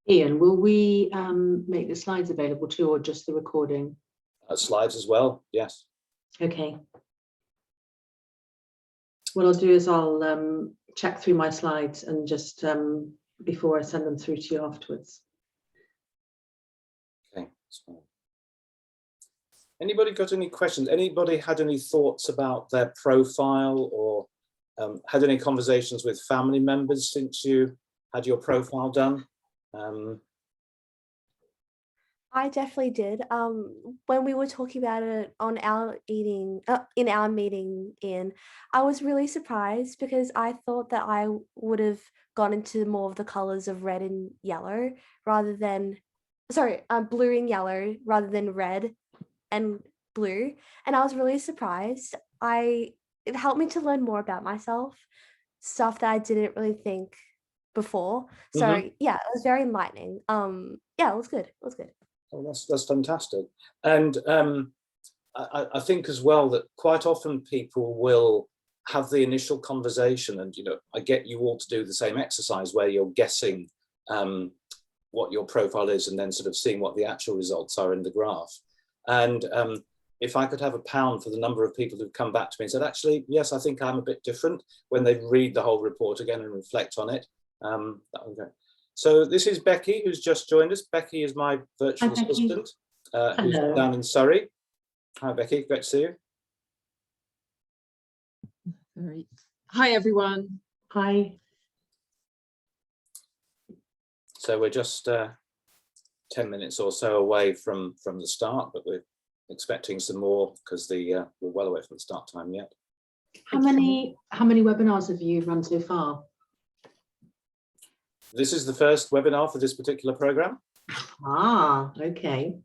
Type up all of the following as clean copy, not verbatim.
Ian, will we make the slides available too, or just the recording? Slides as well, yes. Okay. What I'll do is I'll check through my slides and just before I send them through to you afterwards. Okay, that's fine. Anybody got any questions? Anybody had any thoughts about their profile, or had any conversations with family members since you had your profile done? I definitely did. When we were talking about it on our meeting, Ian, I was really surprised because I thought that I would have gone into more of the colors of red and yellow rather than, blue and yellow rather than red and blue. And I was really surprised. It helped me to learn more about myself, stuff that I didn't really think before. So yeah, it was very enlightening. Yeah, it was good. It was good. Oh, that's fantastic. And I think as well that quite often people will have the initial conversation, and I get you all to do the same exercise where you're guessing what your profile is and then sort of seeing what the actual results are in the graph. And if I could have £1 for the number of people who've come back to me and said, actually, yes, I think I'm a bit different, when they read the whole report again and reflect on it, that would go. So this is Becky, who's just joined us. Becky is my virtual assistant, who's down in Surrey. Hi, Becky, great to see you. All right. Hi, everyone. Hi. So we're just 10 minutes or so away from the start, but we're expecting some more because we're well away from the start time yet. How many webinars have you run so far? This is the first webinar for this particular program. Ah, okay.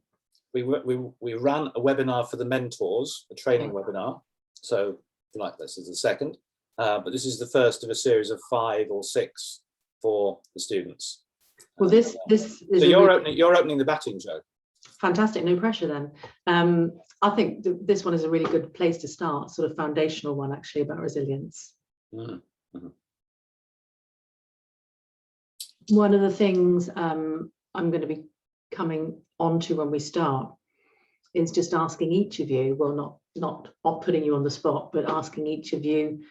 We ran a webinar for the mentors, a training webinar. So like this is the second, but this is the first of a series of 5 or 6 for the students. Well, this is so you're opening the batting, Joe. Fantastic, no pressure then. I think this one is a really good place to start, sort of foundational one actually about resilience. One of the things I'm going to be coming onto when we start is just asking each of you, well, not putting you on the spot, but asking each of you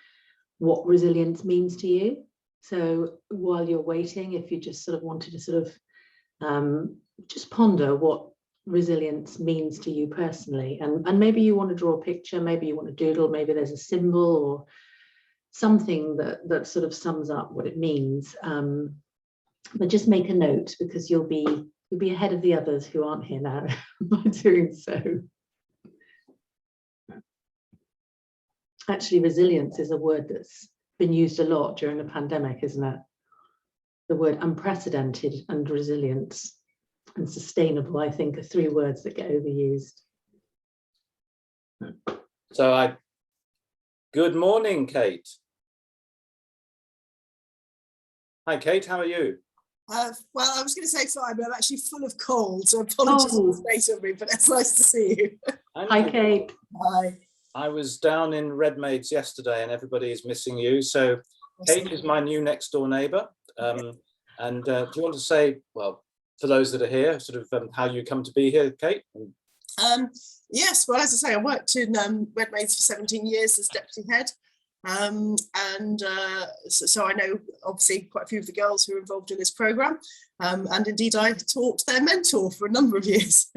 what resilience means to you. So while you're waiting, if you just sort of wanted to sort of just ponder what resilience means to you personally, and maybe you want to draw a picture, maybe you want to doodle, maybe there's a symbol or something that sort of sums up what it means. But just make a note, because you'll be ahead of the others who aren't here now by doing so. Actually, resilience is a word that's been used a lot during the pandemic, isn't it? The word unprecedented and resilience and sustainable, I think, are 3 words that get overused. So good morning, Kate. Hi, Kate, how are you? Well, I was going to say sorry, but I'm actually full of cold, so apologies for the state of me, but it's nice to see you. Hi, Kate. Hi. I was down in Redmaids yesterday and everybody is missing you. So Kate is my new next door neighbour. And do you want to say, well, for those that are here, sort of how you come to be here, Kate? Yes, well, as I say, I worked in Redmaids for 17 years as deputy head. So I know obviously quite a few of the girls who are involved in this programme, and indeed I taught their mentor for a number of years.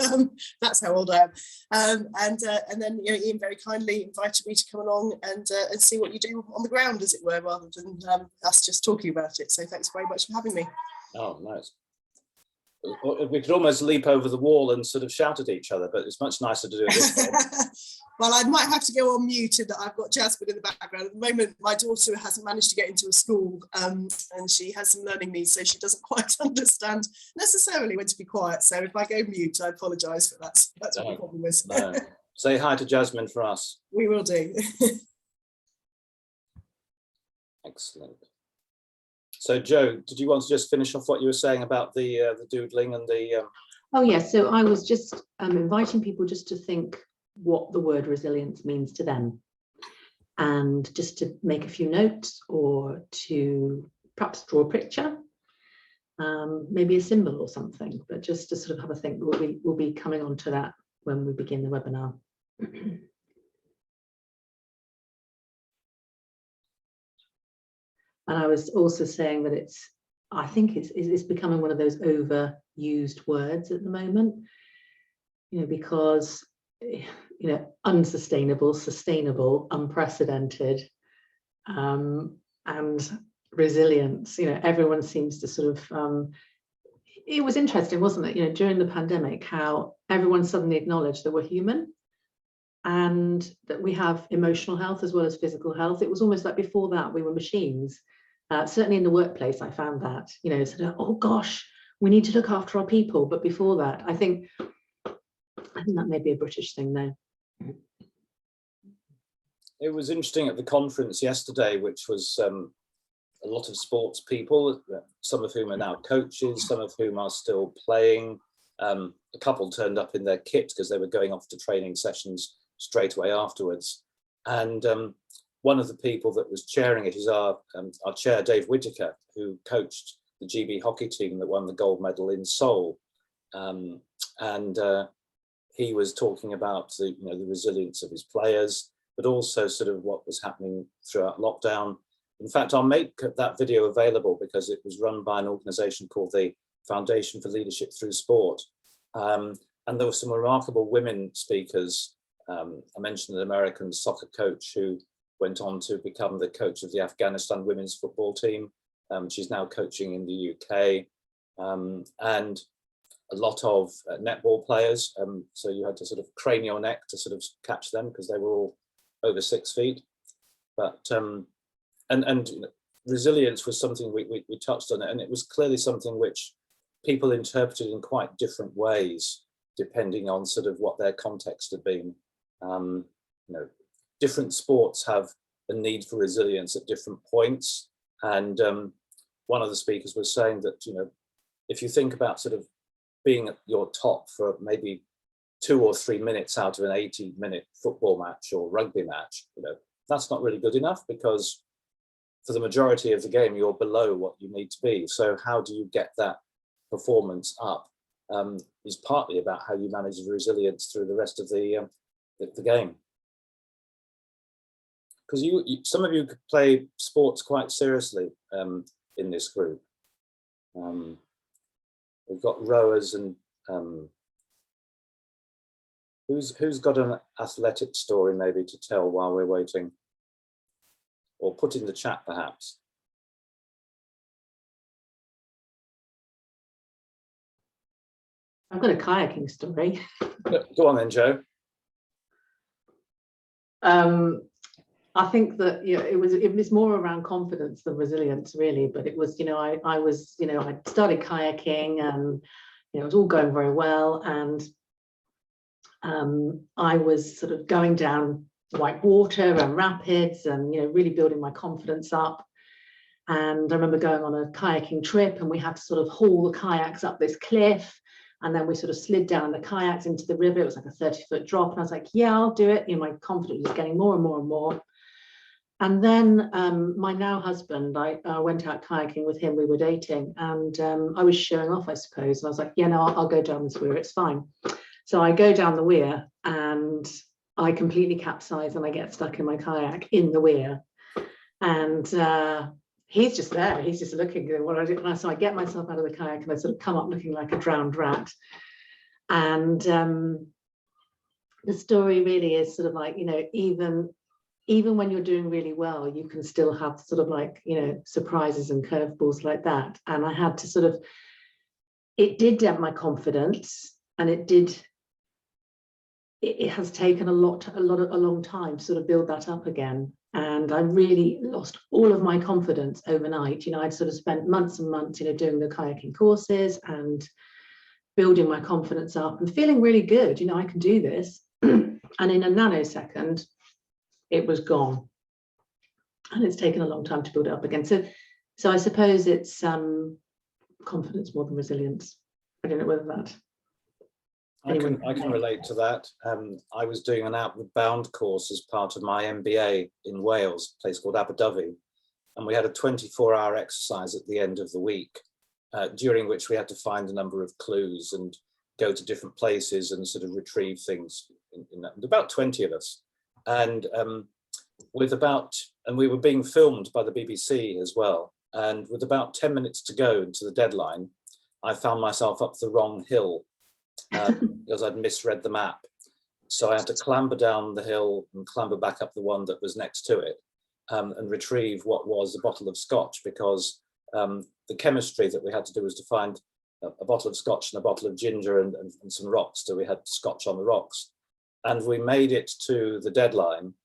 That's how old I am. And then Ian very kindly invited me to come along and see what you do on the ground, as it were, rather than us just talking about it. So thanks very much for having me. Oh, nice. We could almost leap over the wall and sort of shout at each other, but it's much nicer to do it this way. Well, I might have to go on mute, and I've got Jasmine in the background. At the moment, my daughter hasn't managed to get into a school, and she has some learning needs, so she doesn't quite understand necessarily when to be quiet. So if I go mute, I apologise, but that's what the problem is. No. Say hi to Jasmine for us. We will do. Excellent. So, Joe, did you want to just finish off what you were saying about the doodling and the... Oh, yes. So I was just inviting people just to think what the word resilience means to them, and just to make a few notes or to perhaps draw a picture maybe a symbol or something, but just to sort of have a think. We'll be coming on to that when we begin the webinar. And I was also saying that I think it's becoming one of those overused words at the moment, because, unsustainable, sustainable, unprecedented, and resilience, everyone seems to sort of, it was interesting, wasn't it, during the pandemic, how everyone suddenly acknowledged that we're human and that we have emotional health as well as physical health. It was almost like before that we were machines. Certainly in the workplace, I found that, sort of, oh gosh, we need to look after our people. But before that, I think that may be a British thing though. It was interesting at the conference yesterday, which was a lot of sports people, some of whom are now coaches, some of whom are still playing. A couple turned up in their kit because they were going off to training sessions straight away afterwards. And one of the people that was chairing it is our chair, Dave Whittaker, who coached the GB hockey team that won the gold medal in Seoul. He was talking about the resilience of his players, but also sort of what was happening throughout lockdown. In fact, I'll make that video available because it was run by an organization called the Foundation for Leadership Through Sport. And there were some remarkable women speakers. I mentioned an American soccer coach who went on to become the coach of the Afghanistan women's football team. She's now coaching in the UK. And a lot of netball players. So you had to sort of crane your neck to sort of catch them because they were all over 6 feet. But resilience was something we touched on, and it was clearly something which people interpreted in quite different ways depending on sort of what their context had been. Different sports have a need for resilience at different points, and one of the speakers was saying that if you think about sort of being at your top for maybe 2 or 3 minutes out of an 80-minute football match or rugby match, that's not really good enough, because for the majority of the game you're below what you need to be. So how do you get that performance up is partly about how you manage the resilience through the rest of the game. Because some of you play sports quite seriously in this group. We've got rowers and who's got an athletic story maybe to tell while we're waiting, or put in the chat perhaps. I've got a kayaking story. Go on then, Jo. I think that it was more around confidence than resilience, really. But it was, I started kayaking, and it was all going very well, and I was sort of going down white water and rapids, and really building my confidence up. And I remember going on a kayaking trip, and we had to sort of haul the kayaks up this cliff. And then we sort of slid down the kayaks into the river. It was like a 30-foot drop. And I was like, yeah, I'll do it. My confidence was getting more and more and more. And then my now husband, I went out kayaking with him. We were dating, and I was showing off, I suppose. And I was like, yeah, no, I'll go down this weir. It's fine. So I go down the weir, and I completely capsize, and I get stuck in my kayak in the weir. And he's just there. He's just looking at what I do. And so I get myself out of the kayak, and I sort of come up looking like a drowned rat. And the story really is sort of like, even when you're doing really well, you can still have sort of like, surprises and curveballs like that. And I had to sort of, it did dent my confidence, and it has taken a long time to sort of build that up again. And I really lost all of my confidence overnight. I'd sort of spent months and months, doing the kayaking courses and building my confidence up and feeling really good. I can do this. And in a nanosecond, it was gone. And it's taken a long time to build it up again. So I suppose it's confidence more than resilience. I don't know whether that. I can relate to that. I was doing an Outward Bound course as part of my MBA in Wales, a place called Abu Dhabi, and we had a 24-hour exercise at the end of the week. during which we had to find a number of clues and go to different places and sort of retrieve things in that. About 20 of us. And we were being filmed by the BBC as well. And with about 10 minutes to go to the deadline, I found myself up the wrong hill because I'd misread the map. So I had to clamber down the hill and clamber back up the one that was next to it and retrieve what was a bottle of scotch, because the chemistry that we had to do was to find a bottle of scotch and a bottle of ginger and some rocks. So we had scotch on the rocks. And we made it to the deadline,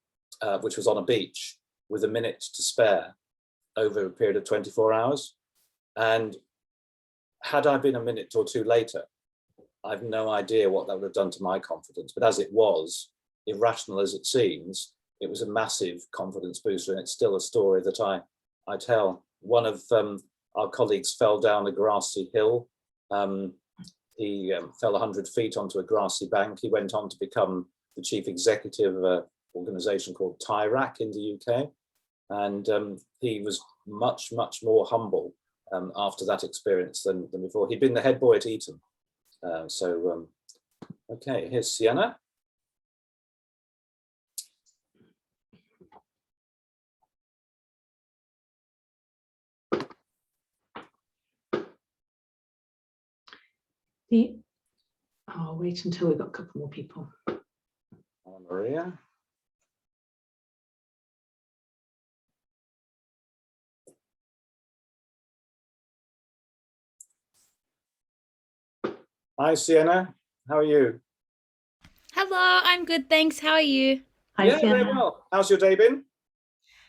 which was on a beach, with a minute to spare over a period of 24 hours. And had I been a minute or two later, I've no idea what that would have done to my confidence. But as it was, irrational as it seems, it was a massive confidence booster, and it's still a story that I tell. One of our colleagues fell down a grassy hill. He fell 100 feet onto a grassy bank. He went on to become the chief executive of an organization called TIRAC in the UK. And he was much, much more humble after that experience than before. He'd been the head boy at Eton. Okay, here's Sienna. I'll wait until we've got a couple more people. Maria. Hi, Sienna. How are you? Hello, I'm good, thanks. How are you? Hi, Yeah, very Sienna. well. How's your day been?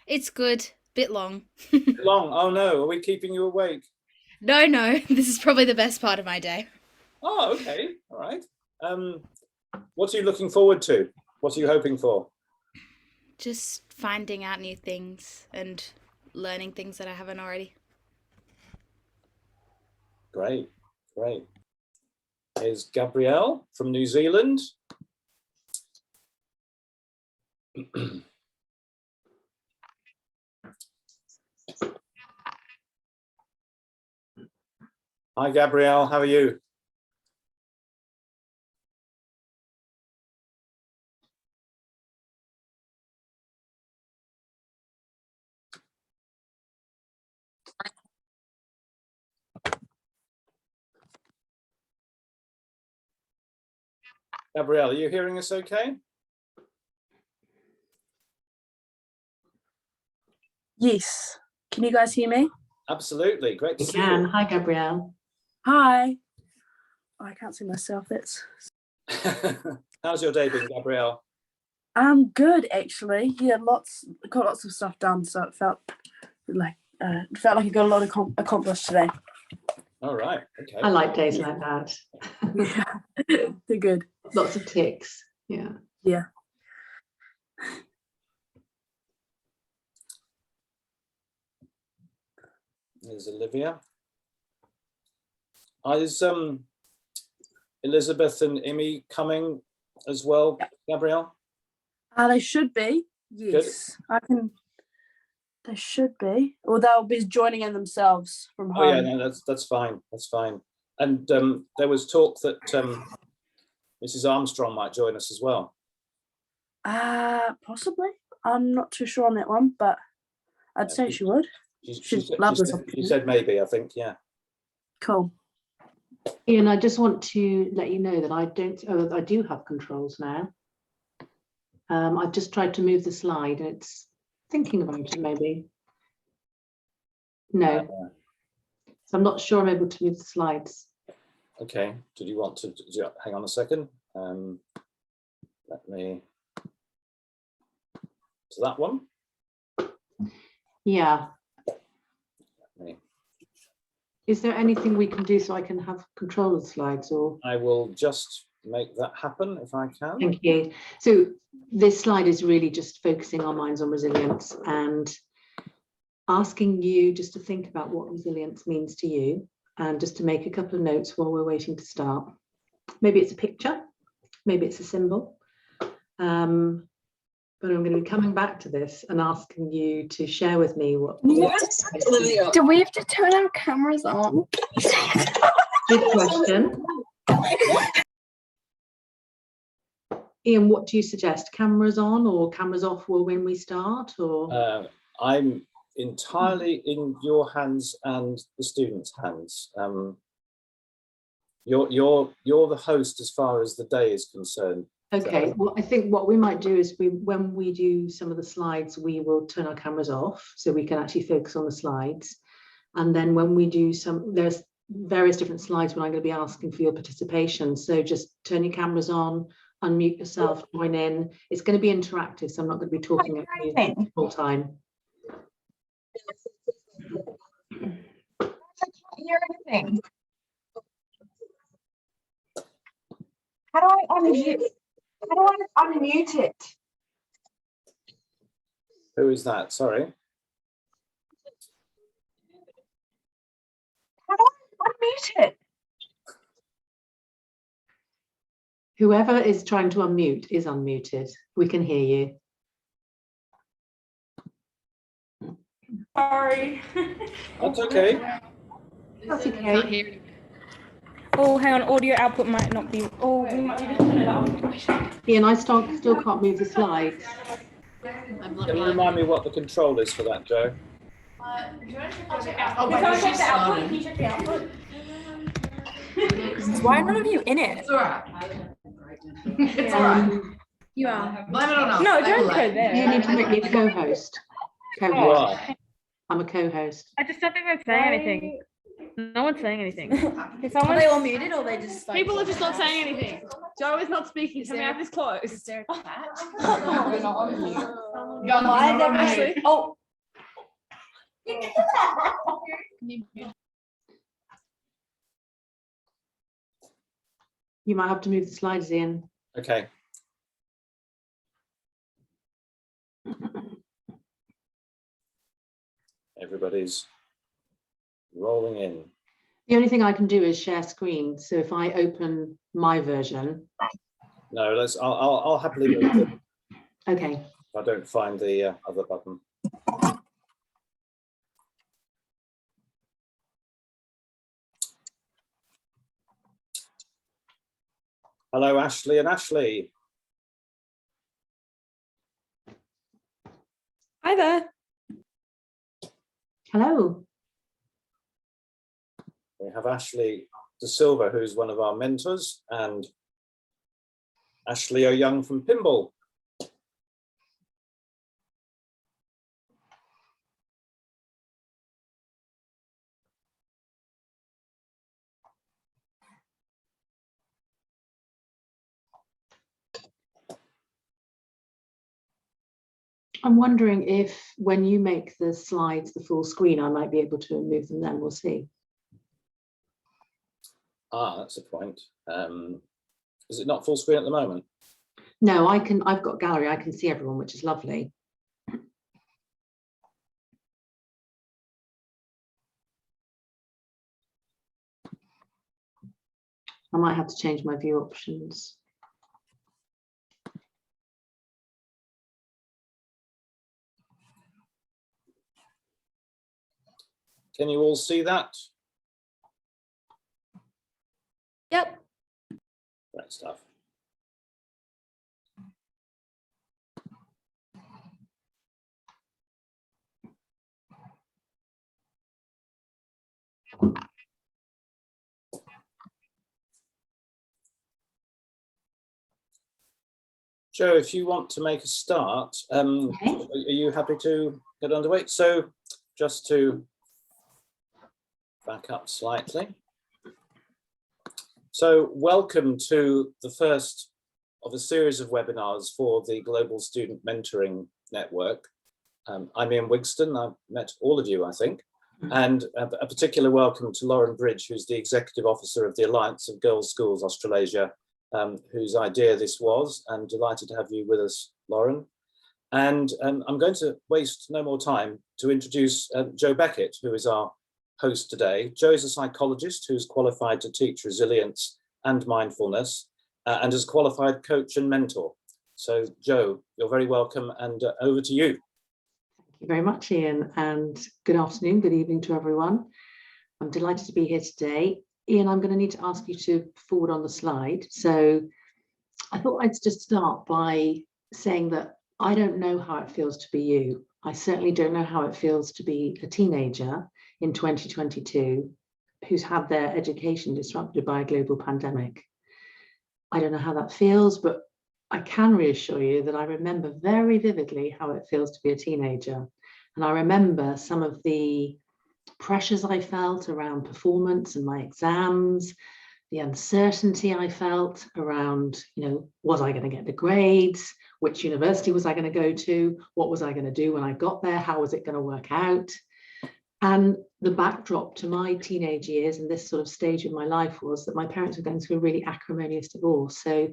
It's good. Bit long. Long. Oh no, are we keeping you awake? No, this is probably the best part of my day. Oh, okay. All right. What are you looking forward to? What are you hoping for? Just finding out new things and learning things that I haven't already. Great, great. Here's Gabrielle from New Zealand. Hi, Gabrielle. How are you? Gabrielle, are you hearing us okay? Yes. Can you guys hear me? Absolutely. Great to You see can. you. Hi, Gabrielle. Hi. Oh, I can't see myself. That's How's your day been, Gabrielle? good actually. Yeah, got lots of stuff done, so it felt like I got a lot accomplished today. All right. Okay. I like days like that. Yeah, they're good. Lots of ticks. Yeah. Yeah. There's Olivia. Is Elizabeth and Imi coming as well, Gabrielle? They should be. Yes, I can. They should be, or they'll be joining in themselves from home. Oh yeah, no, that's fine. That's fine. And there was talk that Mrs. Armstrong might join us as well. Possibly. I'm not too sure on that one, but I'd say she would. She She said maybe, I think, yeah. Cool. Ian, I just want to let you know that I do have controls now. I've just tried to move the slide and it's thinking about it maybe. No. So I'm not sure I'm able to move the slides. Okay. Did you want to hang on a second? Let me to that one. Yeah. Let me. Is there anything we can do so I can have control of the slides, or? I will just make that happen if I can. Thank you. So this slide is really just focusing our minds on resilience and asking you just to think about what resilience means to you, and just to make a couple of notes while we're waiting to start. Maybe it's a picture, maybe it's a symbol. but I'm going to be coming back to this and asking you to share with me what. Do we have to turn our cameras on? Good question. Ian, what do you suggest? Cameras on or cameras off when we start? Or I'm entirely in your hands and the students' hands. You're the host as far as the day is concerned. okay, So, well, I think what we might do is when we do some of the slides, we will turn our cameras off so we can actually focus on the slides. And then when we do there's various different slides when I'm going to be asking for your participation. So just turn your cameras on, unmute yourself, join in. It's going to be interactive, so I'm not going to be talking at you the whole time. I can't hear anything. How do I unmute? How do I unmute it? who is that? Sorry. How do I unmute it? Whoever is trying to unmute is unmuted. We can hear you. Sorry. That's okay. That's Can't okay. hear anything. Oh, hang on, audio output might not be. Oh, we might need to turn it off. Ian, I still can't move the slides. Can you remind me what the control is for that, Joe? Why are none of you in it? It's alright. It's alright. You are. Blame it on us. No, don't go there. You need to make me a co-host. You Co-host. are. I'm a co-host. I just don't think they're saying anything. No one's saying anything. Is Are someone? they all muted or they just like? People are just not saying anything. Joe is not speaking. Can we have this closed? Is there a chat? You're not on mute. Why is everyone- Ashley? Oh, You might have to move the slides, Ian. Okay. Everybody's rolling in. The only thing I can do is share screen. So if I open my version. No, I'll happily move it Okay. if I don't find the other button. Hello, Ashley and Ashley. Hi there. Hello. We have Ashley De Silva, who's one of our mentors, and Ashley O'Young from Pimble. I'm wondering if when you make the slides the full screen, I might be able to move them then. We'll see. Ah, that's a point. Is it not full screen at the moment? No, I've got gallery. I can see everyone, which is lovely. I might have to change my view options. Can you all see that? Yep. Great stuff. Joe, if you want to make a start, Okay. are you happy to get underway? So just to back up slightly. So welcome to the first of a series of webinars for the Global Student Mentoring Network. I'm Ian Wigston. I've met all of you, I think. And a particular welcome to Lauren Bridge, who's the Executive Officer of the Alliance of Girls' Schools Australasia, whose idea this was, and delighted to have you with us, Lauren. And I'm going to waste no more time to introduce Joe Beckett, who is our host today. Joe is a psychologist who's qualified to teach resilience and mindfulness, and is a qualified coach and mentor. So Jo, you're very welcome, and over to you. Thank you very much, Ian, and good afternoon, good evening to everyone. I'm delighted to be here today. Ian, I'm going to need to ask you to forward on the slide. So I thought I'd just start by saying that I don't know how it feels to be you. I certainly don't know how it feels to be a teenager in 2022 who's had their education disrupted by a global pandemic. I don't know how that feels, but I can reassure you that I remember very vividly how it feels to be a teenager. And I remember some of the pressures I felt around performance and my exams, the uncertainty I felt around, was I going to get the grades? Which university was I going to go to? What was I going to do when I got there? How was it going to work out? And the backdrop to my teenage years and this sort of stage of my life was that my parents were going through a really acrimonious divorce. So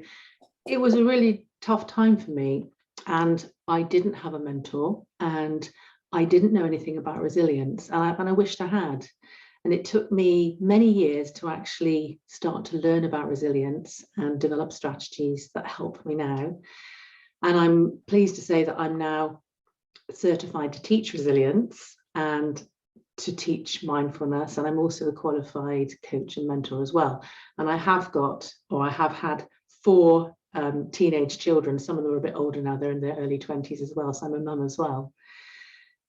it was a really tough time for me, and I didn't have a mentor, and I didn't know anything about resilience, and I wished I had. And it took me many years to actually start to learn about resilience and develop strategies that help me now. And I'm pleased to say that I'm now certified to teach resilience and to teach mindfulness, and I'm also a qualified coach and mentor as well. And I have had 4 teenage children. Some of them are a bit older now, they're in their early 20s as well, so I'm a mum as well.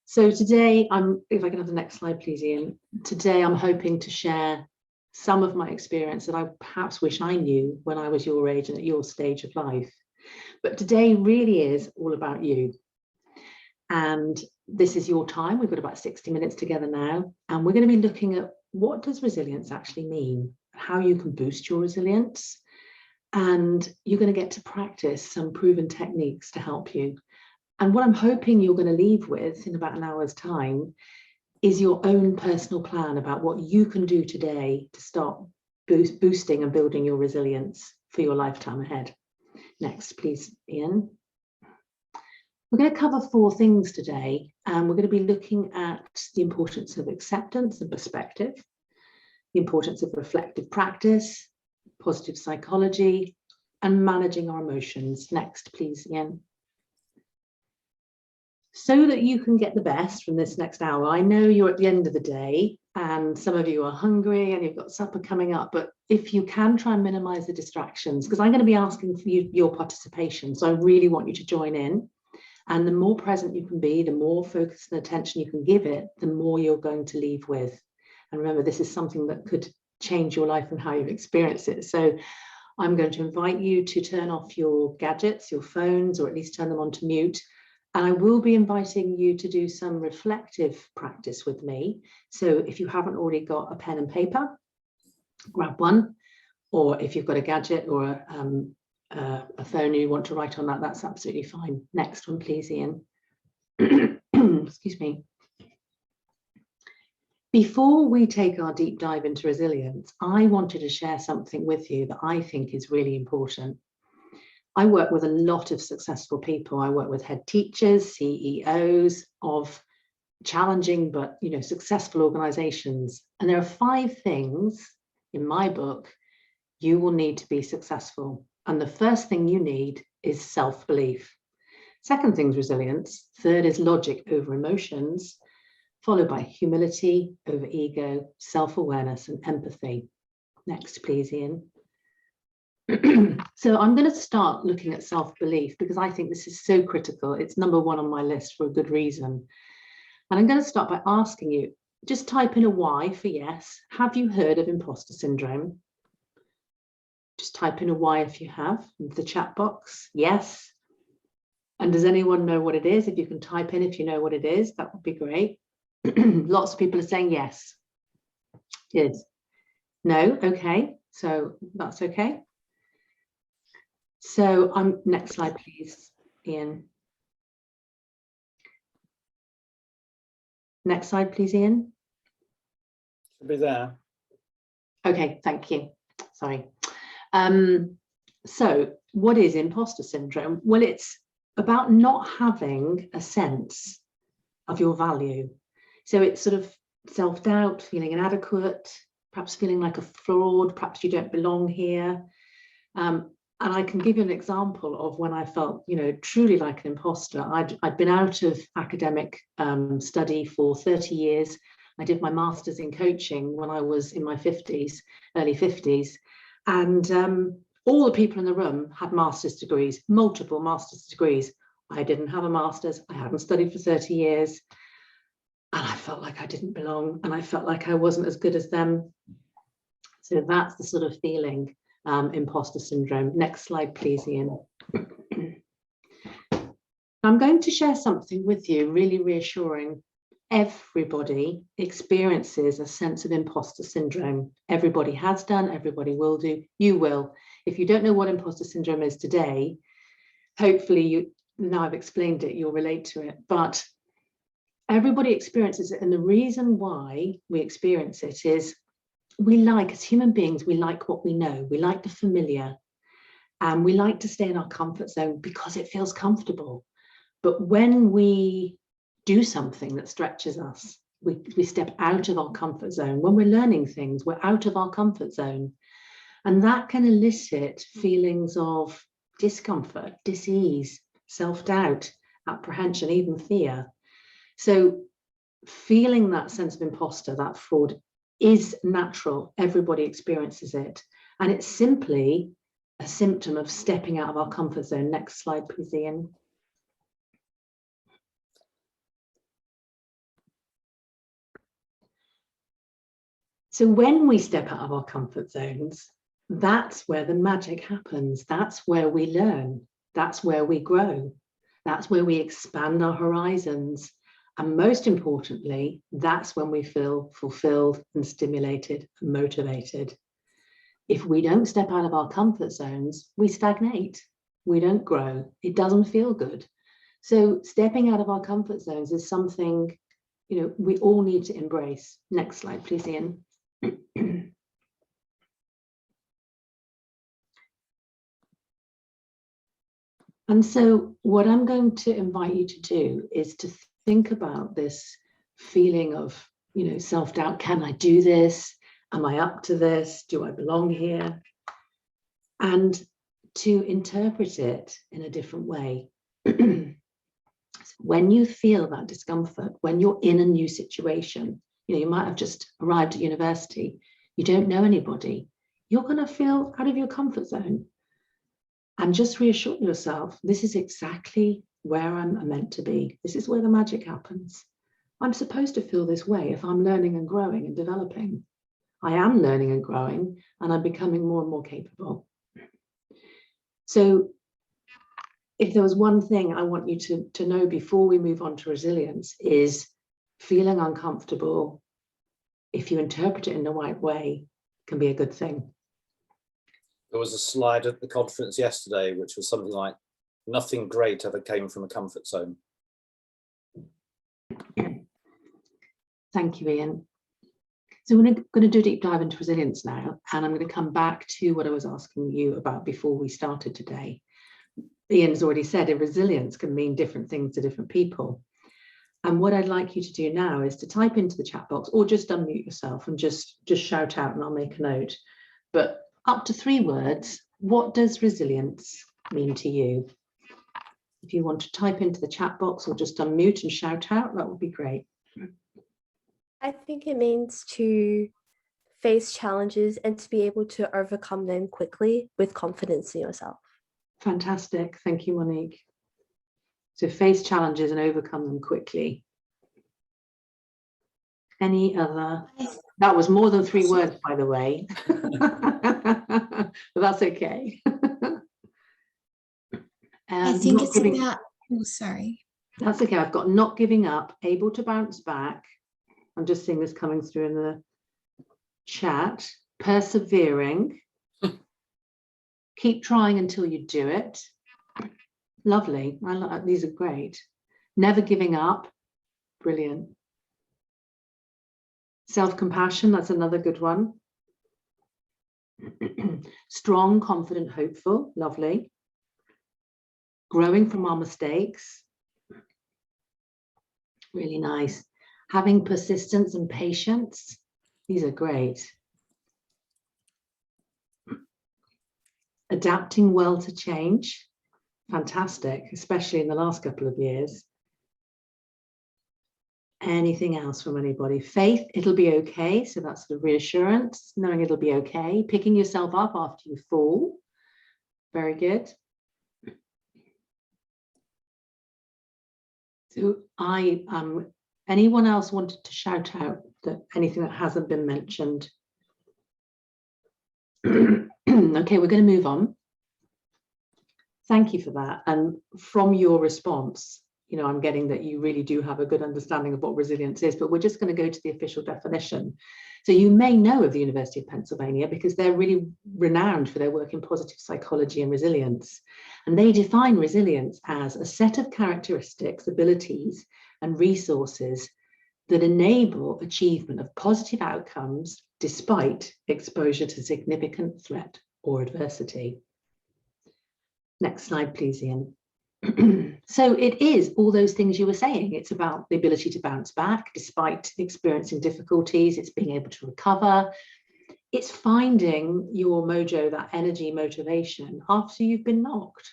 So today, if I can have the next slide please, Ian. Today I'm hoping to share some of my experience that I perhaps wish I knew when I was your age and at your stage of life. But today really is all about you. And this is your time. We've got about 60 minutes together now, and we're going to be looking at what does resilience actually mean, how you can boost your resilience, and you're going to get to practice some proven techniques to help you. And what I'm hoping you're going to leave with in about an hour's time is your own personal plan about what you can do today to start boosting and building your resilience for your lifetime ahead. Next, please, Ian. We're going to cover 4 things today, and we're going to be looking at the importance of acceptance and perspective, the importance of reflective practice, positive psychology, and managing our emotions. Next, please, Ian. So that you can get the best from this next hour, I know you're at the end of the day and some of you are hungry and you've got supper coming up, but if you can, try and minimize the distractions, because I'm going to be asking for your participation. So I really want you to join in. And the more present you can be, the more focus and attention you can give it, the more you're going to leave with. And remember, this is something that could change your life and how you experience it. So I'm going to invite you to turn off your gadgets, your phones, or at least turn them on to mute. And I will be inviting you to do some reflective practice with me. So if you haven't already got a pen and paper, grab one. Or if you've got a gadget or a phone you want to write on that, that's absolutely fine. Next one, please, Ian. Excuse me. Before we take our deep dive into resilience, I wanted to share something with you that I think is really important. I work with a lot of successful people. I work with head teachers, CEOs of challenging but successful organizations. And there are 5 things in my book you will need to be successful. And the first thing you need is self-belief. Second thing is resilience. Third is logic over emotions, followed by humility over ego, self-awareness and empathy. Next, please, Ian. So I'm going to start looking at self-belief because I think this is so critical. It's number 1 on my list for a good reason. And I'm going to start by asking you, just type in a Y for yes. Have you heard of imposter syndrome? Just type in a Y if you have, into the chat box. Yes. And does anyone know what it is? If you can type in if you know what it is, that would be great. Lots of people are saying yes. Yes. No. Okay. So that's okay. So next slide, please, Ian. Next slide, please, Ian. Should be there. Okay, thank you. Sorry. So what is imposter syndrome? Well, it's about not having a sense of your value. So it's sort of self-doubt, feeling inadequate, perhaps feeling like a fraud, perhaps you don't belong here. And I can give you an example of when I felt, truly like an imposter. I'd been out of academic study for 30 years. I did my master's in coaching when I was in my 50s, early 50s. And all the people in the room had master's degrees, multiple master's degrees. I didn't have a master's. I hadn't studied for 30 years. And I felt like I didn't belong. And I felt like I wasn't as good as them. So that's the sort of feeling. Imposter syndrome. Next slide, please, Ian. I'm going to share something with you, really reassuring. Everybody experiences a sense of imposter syndrome. Everybody has done, everybody will do, you will. If you don't know what imposter syndrome is today, hopefully now I've explained it, you'll relate to it. But everybody experiences it, and the reason why we experience it is as human beings, we like what we know, we like the familiar, and we like to stay in our comfort zone because it feels comfortable. But when we do something that stretches us, we step out of our comfort zone. When we're learning things, we're out of our comfort zone. And that can elicit feelings of discomfort, dis-ease, self-doubt, apprehension, even fear. So feeling that sense of imposter, that fraud, is natural. Everybody experiences it. And it's simply a symptom of stepping out of our comfort zone. Next slide, please, Ian. So when we step out of our comfort zones, that's where the magic happens. That's where we learn. That's where we grow. That's where we expand our horizons. And most importantly, that's when we feel fulfilled and stimulated and motivated. If we don't step out of our comfort zones, we stagnate. We don't grow. It doesn't feel good. So stepping out of our comfort zones is something, we all need to embrace. Next slide, please, Ian. And so what I'm going to invite you to do is to think about this feeling of, self-doubt. Can I do this? Am I up to this? Do I belong here? And to interpret it in a different way. When you feel that discomfort, when you're in a new situation, you might have just arrived at university, you don't know anybody, you're going to feel out of your comfort zone. And just reassure yourself, this is exactly where I'm meant to be. This is where the magic happens. I'm supposed to feel this way if I'm learning and growing and developing. I am learning and growing, and I'm becoming more and more capable. So if there was one thing I want you to know before we move on to resilience, is feeling uncomfortable, if you interpret it in the right way, can be a good thing. There was a slide at the conference yesterday, which was something like, nothing great ever came from a comfort zone. Thank you, Ian. So we're going to do a deep dive into resilience now, and I'm going to come back to what I was asking you about before we started today. Ian's already said resilience can mean different things to different people. And what I'd like you to do now is to type into the chat box, or just unmute yourself and just shout out, and I'll make a note. But up to 3 words, what does resilience mean to you? If you want to type into the chat box or just unmute and shout out, that would be great. I think it means to face challenges and to be able to overcome them quickly with confidence in yourself. Fantastic. Thank you, Monique. So face challenges and overcome them quickly. Any other? That was more than 3 words, by the way. But that's okay. I think it's giving, about, oh, sorry. That's okay. I've got not giving up, able to bounce back. I'm just seeing this coming through in the chat. Persevering. Keep trying until you do it. Lovely. I like, these are great. Never giving up. Brilliant. Self-compassion, that's another good one. Strong, confident, hopeful. Lovely. Growing from our mistakes. Really nice. Having persistence and patience. These are great. adapting well to change. Fantastic, especially in the last couple of years. Anything else from anybody? Faith, it'll be okay. So that's the reassurance, knowing it'll be okay. Picking yourself up after you fall. Very good. So anyone else wanted to shout out that anything that hasn't been mentioned? Okay, we're going to move on. Thank you for that. And from your response, you know, I'm getting that you really do have a good understanding of what resilience is, but we're just going to go to the official definition. So you may know of the University of Pennsylvania because they're really renowned for their work in positive psychology and resilience. And they define resilience as a set of characteristics, abilities, and resources that enable achievement of positive outcomes despite exposure to significant threat or adversity. Next slide, please, Ian. So it is all those things you were saying. It's about the ability to bounce back despite experiencing difficulties. It's being able to recover. It's finding your mojo, that energy, motivation after you've been knocked.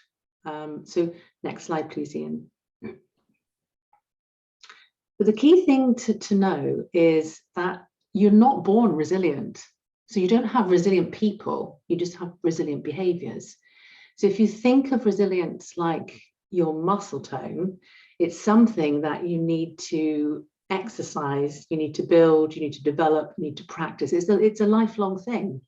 So next slide, please, Ian. But the key thing to know is that you're not born resilient. So you don't have resilient people, you just have resilient behaviors. So if you think of resilience like your muscle tone, it's something that you need to exercise, you need to build, you need to develop, you need to practice. It's a lifelong thing.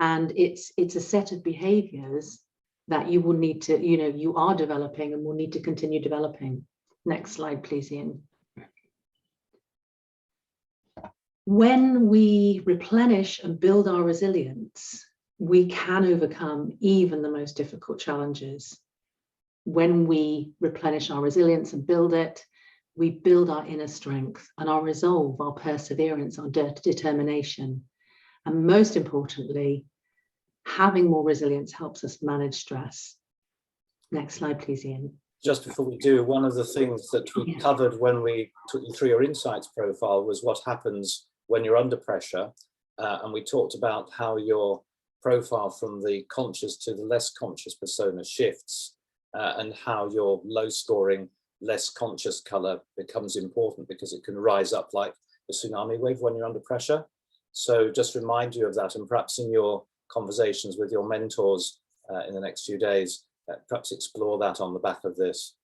And it's a set of behaviors that you will need to, you know, you are developing and will need to continue developing. Next slide, please, Ian. When we replenish and build our resilience, we can overcome even the most difficult challenges. When we replenish our resilience and build it, we build our inner strength and our resolve, our perseverance, our determination. And most importantly, having more resilience helps us manage stress. Next slide, please, Ian. Just before we do, one of the things that we covered when we took you through your insights profile was what happens when you're under pressure. And we talked about how your profile from the conscious to the less conscious persona shifts, and how your low scoring, less conscious color becomes important because it can rise up like a tsunami wave when you're under pressure. So just remind you of that, and perhaps in your conversations with your mentors in the next few days, perhaps explore that on the back of this.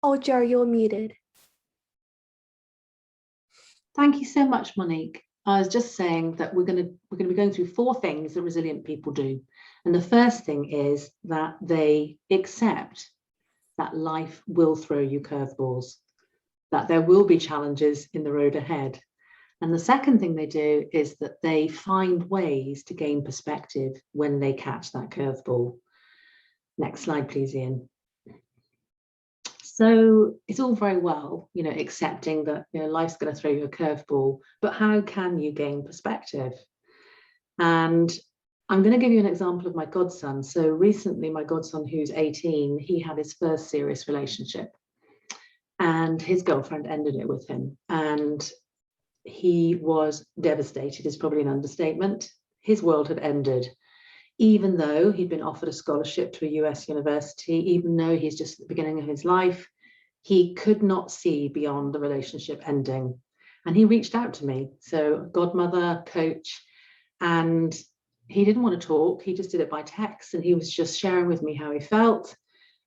Oh, Joe, you're muted. Thank you so much, Monique. I was just saying that we're going to be going through 4 things that resilient people do. And the first thing is that they accept that life will throw you curveballs, that there will be challenges in the road ahead. And the second thing they do is that they find ways to gain perspective when they catch that curveball. Next slide, please, Ian. So it's all very well, you know, accepting that, you know, life's going to throw you a curveball, but how can you gain perspective? And I'm going to give you an example of my godson. So recently, my godson, who's 18, he had his first serious relationship, and his girlfriend ended it with him. And he was devastated, is probably an understatement. His world had ended. Even though he'd been offered a scholarship to a US university, even though he's just at the beginning of his life, he could not see beyond the relationship ending. And he reached out to me, so godmother, coach, and he didn't want to talk. He just did it by text, and he was just sharing with me how he felt.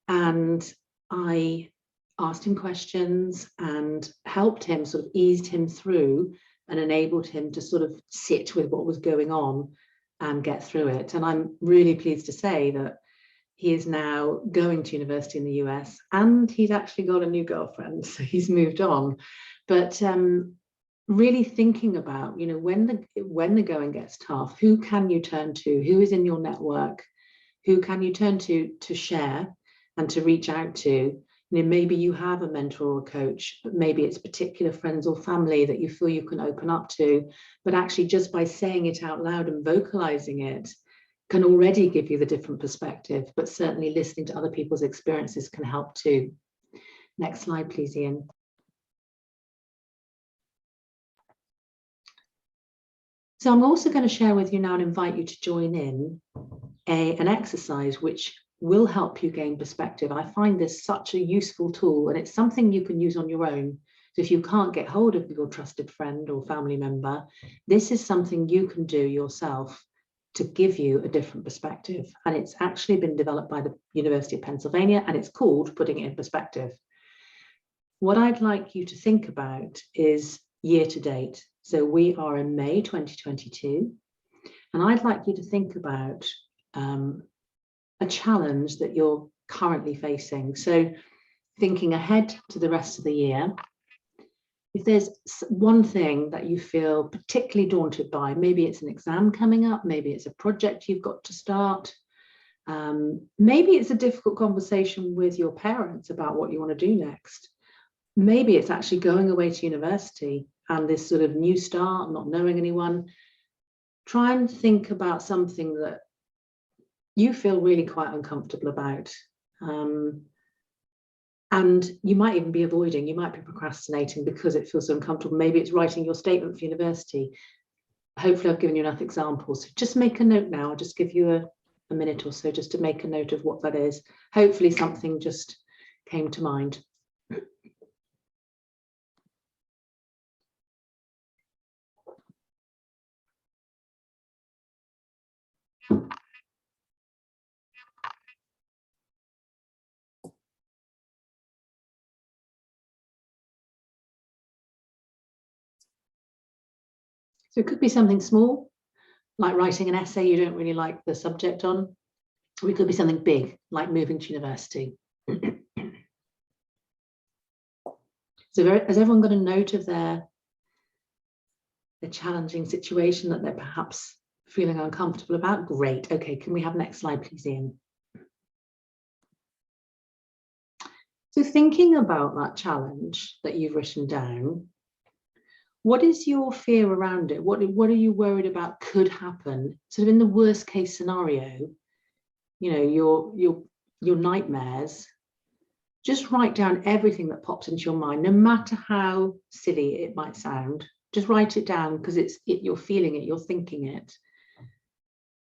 And I asked him questions and helped him, sort of eased him through and enabled him to sort of sit with what was going on and get through it. And I'm really pleased to say that he is now going to university in the US, and he's actually got a new girlfriend, so he's moved on. But really thinking about, you know, when the going gets tough, who can you turn to? Who is in your network? Who can you turn to share and to reach out to? You know, maybe you have a mentor or a coach, but maybe it's particular friends or family that you feel you can open up to. But actually, just by saying it out loud and vocalizing it can already give you the different perspective. But certainly listening to other people's experiences can help too. Next slide, please, Ian. So I'm also going to share with you now and invite you to join in an exercise which will help you gain perspective. I find this such a useful tool, and it's something you can use on your own. So if you can't get hold of your trusted friend or family member, this is something you can do yourself to give you a different perspective. And it's actually been developed by the University of Pennsylvania, and it's called Putting It in Perspective. What I'd like you to think about is year to date. So we are in May 2022, and I'd like you to think about a challenge that you're currently facing. So thinking ahead to the rest of the year, if there's one thing that you feel particularly daunted by, maybe it's an exam coming up, maybe it's a project you've got to start, maybe it's a difficult conversation with your parents about what you want to do next. Maybe it's actually going away to university and this sort of new start, not knowing anyone. Try and think about something that you feel really quite uncomfortable about. And you might even be avoiding, you might be procrastinating because it feels so uncomfortable. Maybe it's writing your statement for university. Hopefully I've given you enough examples. So just make a note now. I'll just give you a minute or so just to make a note of what that is. Hopefully something just came to mind. So it could be something small, like writing an essay you don't really like the subject on, or it could be something big, like moving to university. So has everyone got a note of their challenging situation that they're perhaps feeling uncomfortable about? Great. Okay, can we have next slide, please, Ian? So thinking about that challenge that you've written down, what is your fear around it? What are you worried about could happen? Sort of in the worst case scenario, you know, your nightmares. Just write down everything that pops into your mind, no matter how silly it might sound. Just write it down because you're feeling it, you're thinking it.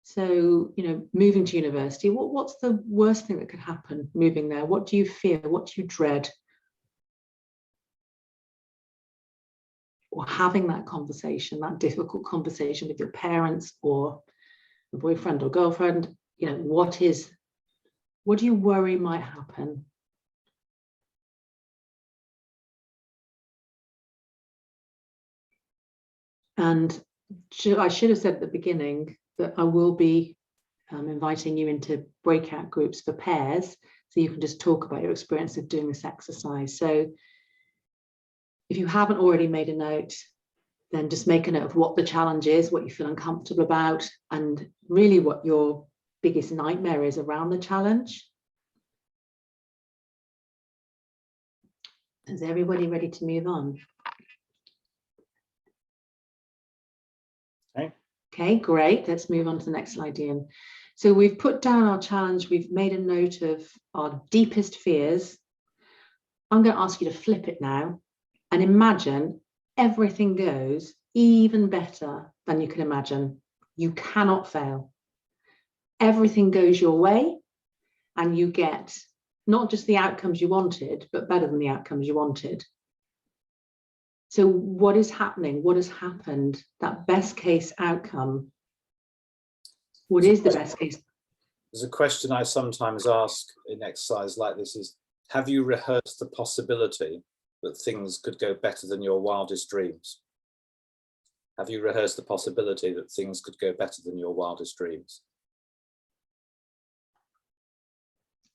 So, you know, moving to university, what's the worst thing that could happen moving there? What do you fear? What do you dread? Or having that conversation, that difficult conversation with your parents or a boyfriend or girlfriend, you know, what do you worry might happen? And I should have said at the beginning that I will be inviting you into breakout groups for pairs, so you can just talk about your experience of doing this exercise. So if you haven't already made a note, then just make a note of what the challenge is, what you feel uncomfortable about, and really what your biggest nightmare is around the challenge. Is everybody ready to move on? Okay, great. Let's move on to the next slide, Ian. So we've put down our challenge. We've made a note of our deepest fears. I'm going to ask you to flip it now and imagine everything goes even better than you can imagine. You cannot fail. Everything goes your way and you get not just the outcomes you wanted, but better than the outcomes you wanted. So what is happening? What has happened? That best case outcome. What is the best case? There's a question I sometimes ask in exercise like this is, have you rehearsed the possibility that things could go better than your wildest dreams? Have you rehearsed the possibility that things could go better than your wildest dreams?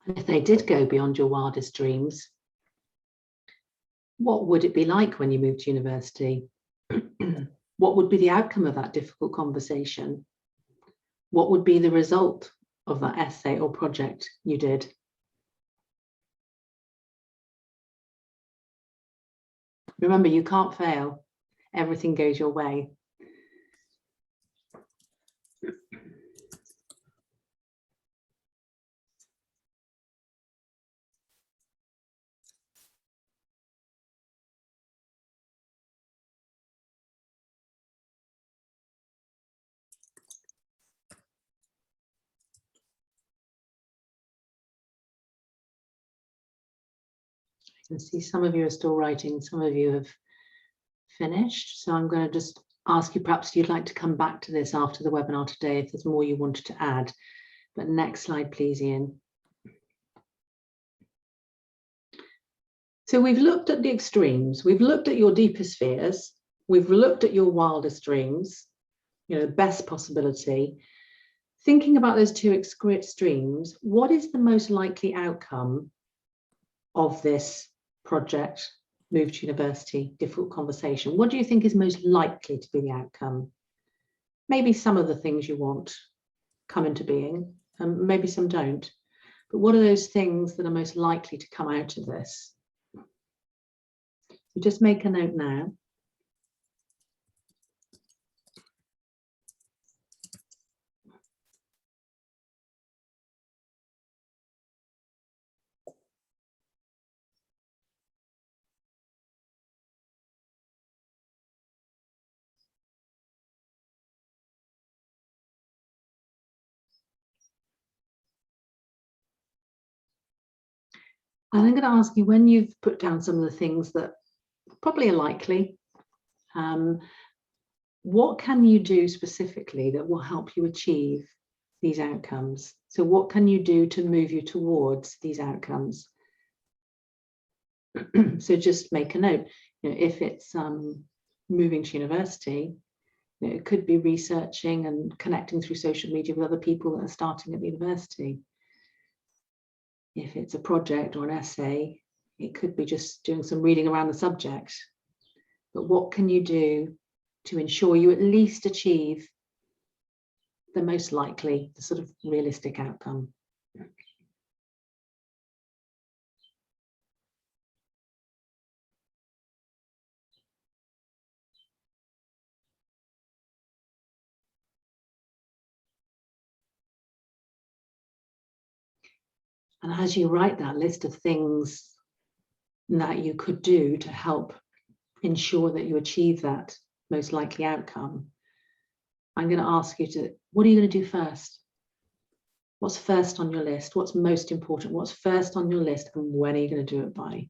And if they did go beyond your wildest dreams, what would it be like when you moved to university? What would be the outcome of that difficult conversation? What would be the result of that essay or project you did? Remember, you can't fail. Everything goes your way. You can see some of you are still writing, some of you have finished. So I'm going to just ask you, perhaps you'd like to come back to this after the webinar today if there's more you wanted to add. But next slide, please, Ian. So we've looked at the extremes. We've looked at your deepest fears. We've looked at your wildest dreams, you know, best possibility. Thinking about those two extremes, what is the most likely outcome of this project, Move to University, difficult conversation? What do you think is most likely to be the outcome? Maybe some of the things you want come into being, and maybe some don't. But what are those things that are most likely to come out of this? So just make a note now. And I'm going to ask you, when you've put down some of the things that probably are likely, what can you do specifically that will help you achieve these outcomes? So what can you do to move you towards these outcomes? So just make a note. You know, if it's moving to university, you know, it could be researching and connecting through social media with other people that are starting at the university. If it's a project or an essay, it could be just doing some reading around the subject. But what can you do to ensure you at least achieve the most likely, the sort of realistic outcome? And as you write that list of things that you could do to help ensure that you achieve that most likely outcome, I'm going to ask you to, what are you going to do first? What's first on your list? What's most important? What's first on your list, and when are you going to do it by?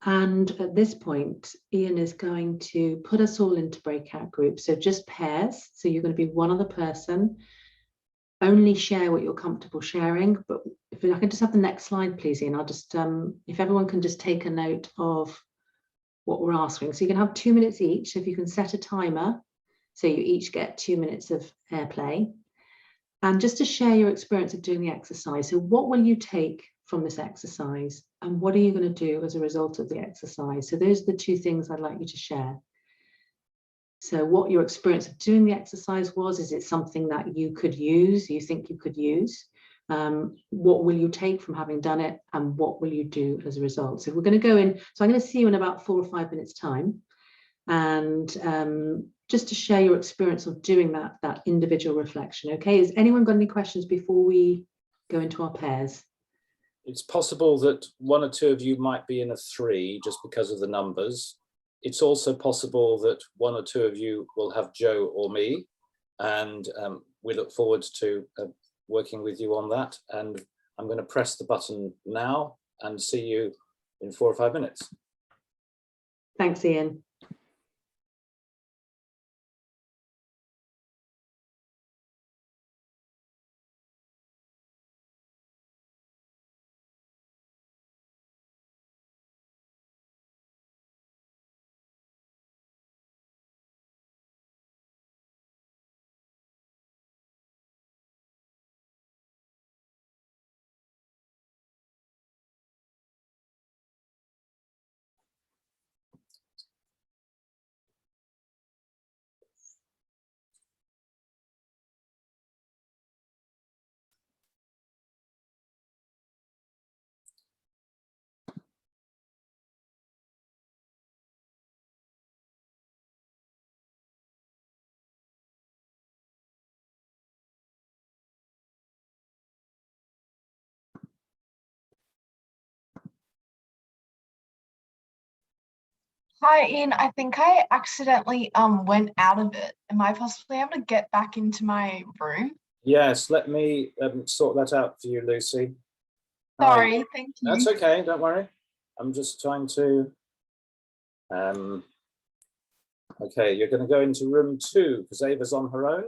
And at this point, Ian is going to put us all into breakout groups. So just pairs. So you're going to be one other person. Only share what you're comfortable sharing. But if I can just have the next slide, please, Ian. I'll just, if everyone can just take a note of what we're asking. So you can have 2 minutes each. So if you can set a timer, so you each get 2 minutes of airplay. And just to share your experience of doing the exercise. So what will you take from this exercise, and what are you going to do as a result of the exercise? So those are the two things I'd like you to share. So what your experience of doing the exercise was, is it something that you could use, you think you could use? What will you take from having done it, and what will you do as a result? So we're going to go in, so I'm going to see you in about 4 or 5 minutes time, and just to share your experience of doing that individual reflection. Okay, has anyone got any questions before we go into our pairs? It's possible that one or two of you might be in a 3 just because of the numbers. It's also possible that one or two of you will have Joe or me, and we look forward to working with you on that. And I'm going to press the button now and see you in 4 or 5 minutes. Thanks, Ian. Hi, Ian. I think I accidentally went out of it. Am I possibly able to get back into my room? Yes, let me sort that out for you, Lucy. Hi. Sorry, thank you. That's okay, don't worry. I'm just trying to, okay, you're going to go into room 2 because Ava's on her own.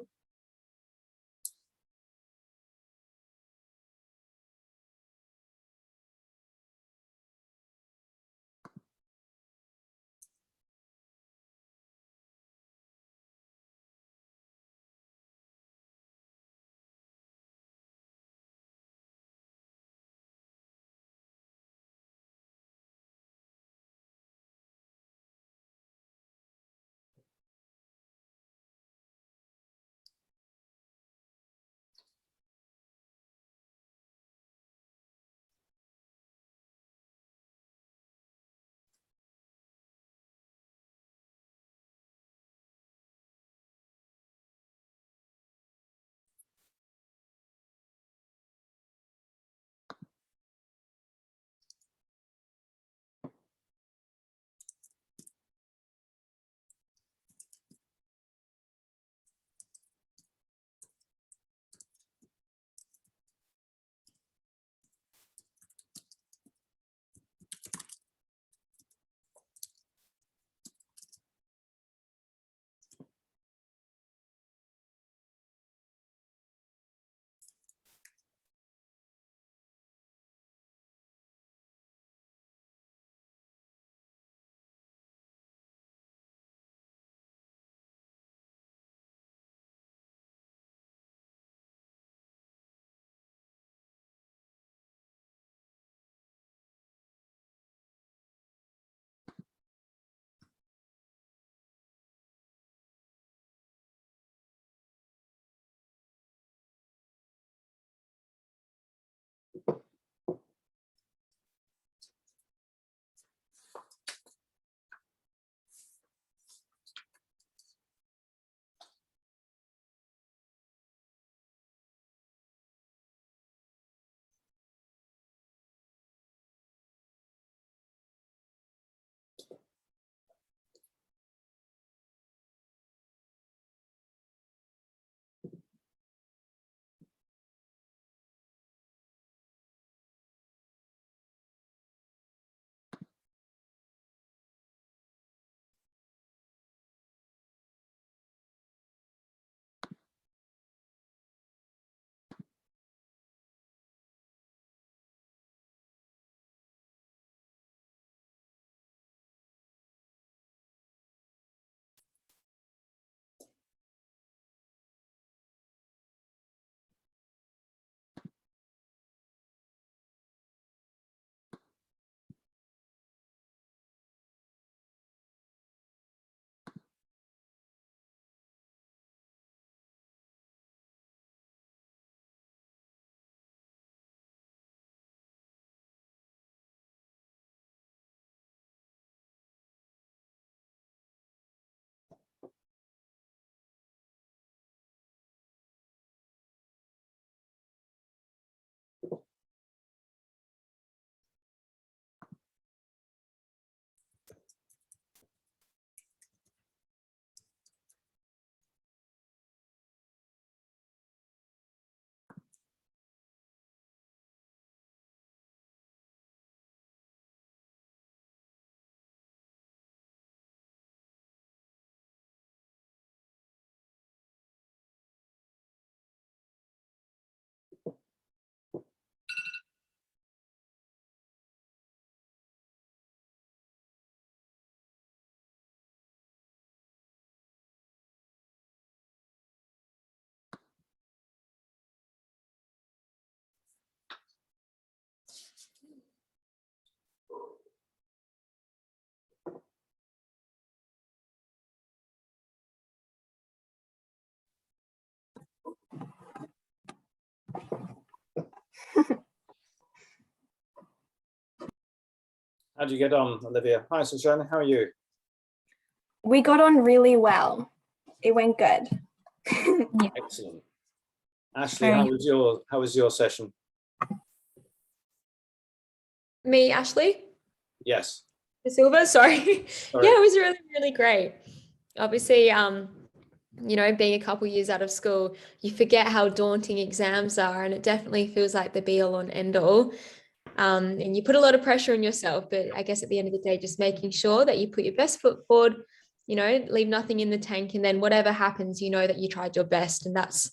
How do you get on, Olivia? Hi, Sunshine, how are you? We got on really well. It went good. Yeah. Excellent. Ashley, how was your session? Me, Ashley? Yes. Silver, sorry. Sorry. Yeah, it was really, really great. Obviously, you know, being a couple years out of school, you forget how daunting exams are, and it definitely feels like the be all and end all. And you put a lot of pressure on yourself, but I guess at the end of the day, just making sure that you put your best foot forward, you know, leave nothing in the tank, and then whatever happens, you know that you tried your best. And that's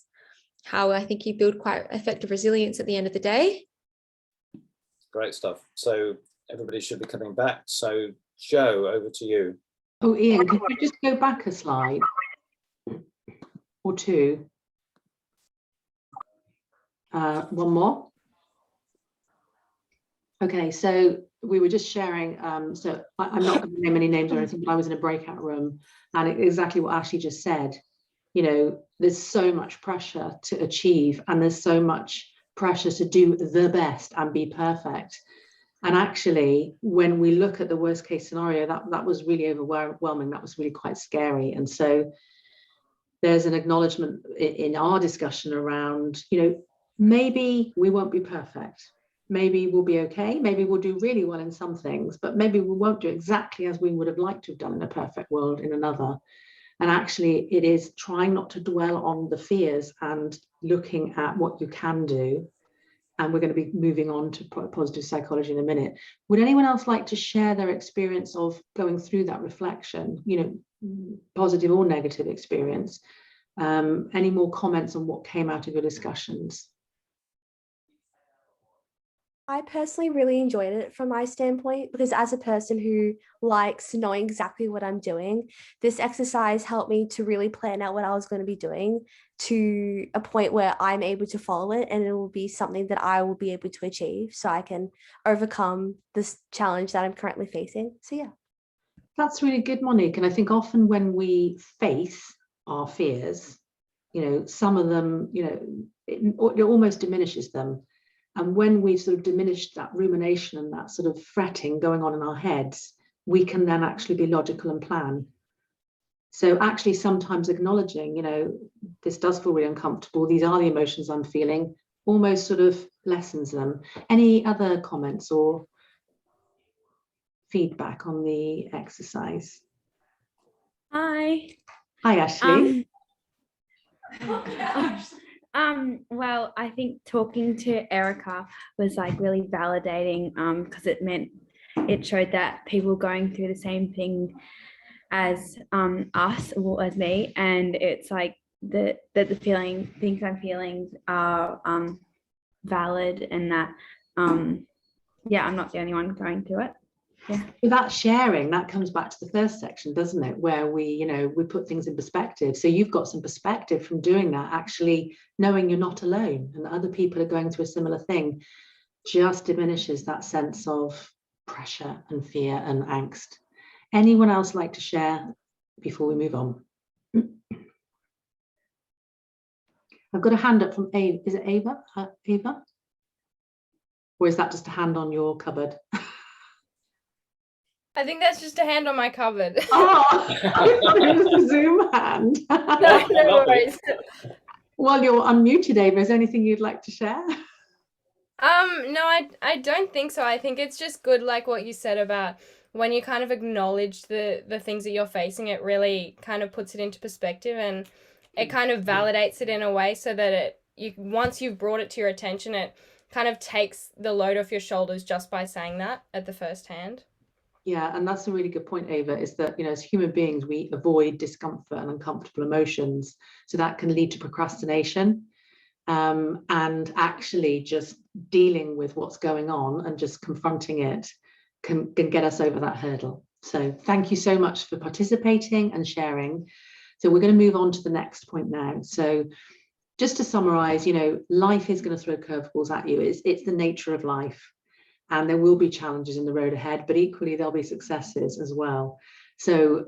how I think you build quite effective resilience at the end of the day. Great stuff. So everybody should be coming back. So Jo, over to you. Oh, Ian, could you just go back a slide or two? One more. Okay, so we were just sharing, so I'm not going to name any names or anything, but I was in a breakout room, and exactly what Ashley just said. You know, there's so much pressure to achieve, and there's so much pressure to do the best and be perfect. And actually, when we look at the worst case scenario, that was really overwhelming. That was really quite scary. And so there's an acknowledgement in our discussion around, you know, maybe we won't be perfect. Maybe we'll be okay. Maybe we'll do really well in some things, but maybe we won't do exactly as we would have liked to have done in a perfect world in another. And actually, it is trying not to dwell on the fears and looking at what you can do. And we're going to be moving on to positive psychology in a minute. Would anyone else like to share their experience of going through that reflection, you know, positive or negative experience? Any more comments on what came out of your discussions? I personally really enjoyed it from my standpoint, because as a person who likes knowing exactly what I'm doing, this exercise helped me to really plan out what I was going to be doing to a point where I'm able to follow it, and it will be something that I will be able to achieve so I can overcome this challenge that I'm currently facing. So yeah. That's really good, Monique. And I think often when we face our fears, you know, some of them, you know, it almost diminishes them. And when we've sort of diminished that rumination and that sort of fretting going on in our heads, we can then actually be logical and plan. So actually sometimes acknowledging, you know, this does feel really uncomfortable, these are the emotions I'm feeling, almost sort of lessens them. Any other comments or feedback on the exercise? Hi. Hi, Ashley. Well, I think talking to Erica was like really validating, because it showed that people going through the same thing as us, or as me, and it's like the things I'm feeling are valid, and that yeah, I'm not the only one going through it. Yeah. With that sharing, that comes back to the first section, doesn't it? Where we, you know, we put things in perspective. So you've got some perspective from doing that, actually knowing you're not alone and other people are going through a similar thing just diminishes that sense of pressure and fear and angst. Anyone else like to share before we move on? I've got a hand up from Ava. Is it Ava? Ava? Or is that just a hand on your cupboard? I think that's just a hand on my cupboard. Oh, I thought it was a Zoom hand. No worries. While you're unmuted, Ava, is there anything you'd like to share? No, I don't think so. I think it's just good, like what you said about when you kind of acknowledge the things that you're facing, it really kind of puts it into perspective, and it kind of validates it in a way so that once you've brought it to your attention, it kind of takes the load off your shoulders just by saying that at the first hand. Yeah, and that's a really good point, Ava, is that, you know, as human beings, we avoid discomfort and uncomfortable emotions. So that can lead to procrastination. And actually just dealing with what's going on and just confronting it can get us over that hurdle. So thank you so much for participating and sharing. So we're going to move on to the next point now. So just to summarize, you know, life is going to throw curveballs at you. It's the nature of life. And there will be challenges in the road ahead, but equally there'll be successes as well. So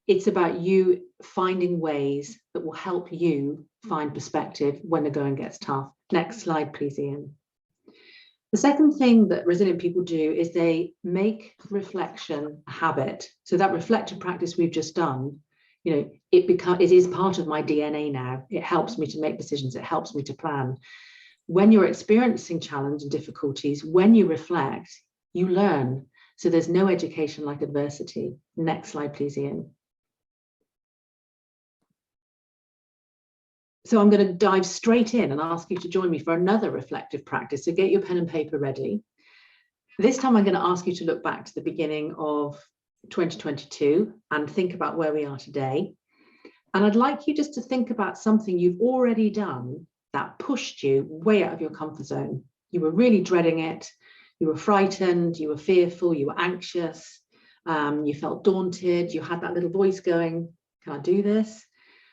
it's about you finding ways that will help you find perspective when the going gets tough. Next slide, please, Ian. The second thing that resilient people do is they make reflection a habit. So that reflective practice we've just done, you know, it is part of my DNA now. It helps me to make decisions. It helps me to plan. When you're experiencing challenge and difficulties, when you reflect, you learn. So there's no education like adversity. Next slide, please, Ian. So I'm going to dive straight in and ask you to join me for another reflective practice. So get your pen and paper ready. This time I'm going to ask you to look back to the beginning of 2022 and think about where we are today. And I'd like you just to think about something you've already done that pushed you way out of your comfort zone. You were really dreading it. You were frightened, you were fearful, you were anxious, you felt daunted, you had that little voice going, can I do this?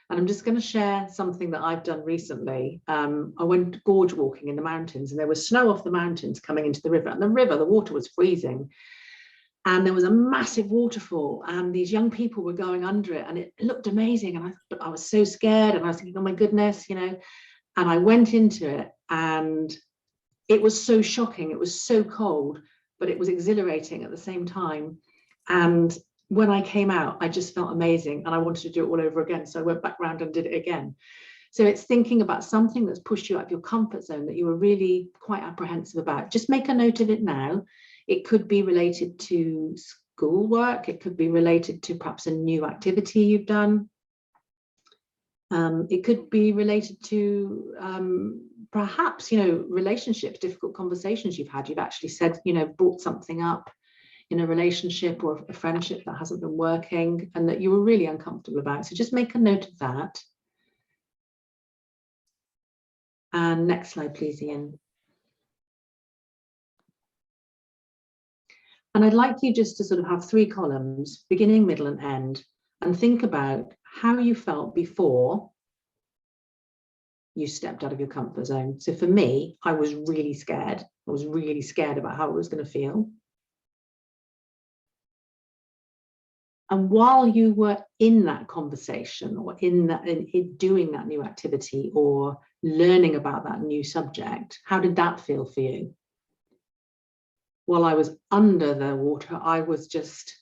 And I'm just going to share something that I've done recently. I went gorge walking in the mountains, and there was snow off the mountains coming into the river. And the water was freezing. And there was a massive waterfall, and these young people were going under it, and it looked amazing. And I was so scared, and I was thinking, oh my goodness, you know. And I went into it, and it was so shocking. It was so cold, but it was exhilarating at the same time. And when I came out, I just felt amazing, and I wanted to do it all over again. So I went back round and did it again. So it's thinking about something that's pushed you out of your comfort zone that you were really quite apprehensive about. Just make a note of it now. It could be related to schoolwork. It could be related to perhaps a new activity you've done. It could be related to perhaps, you know, relationships, difficult conversations you've had. You've actually said, you know, brought something up in a relationship or a friendship that hasn't been working and that you were really uncomfortable about. So just make a note of that. And next slide, please, Ian. And I'd like you just to sort of have 3 columns, beginning, middle, and end, and think about how you felt before you stepped out of your comfort zone. So for me, I was really scared. I was really scared about how it was going to feel. And while you were in that conversation or in doing that new activity or learning about that new subject, how did that feel for you? While I was under the water, I was just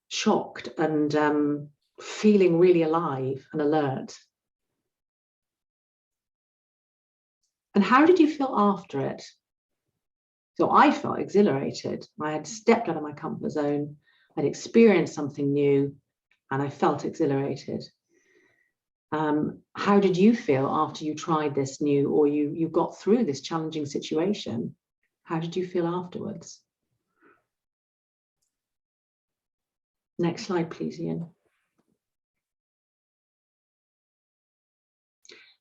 shocked and feeling really alive and alert. And how did you feel after it? So I felt exhilarated. I had stepped out of my comfort zone. I'd experienced something new and I felt exhilarated. How did you feel after you tried this new or you got through this challenging situation? How did you feel afterwards? Next slide, please, Ian.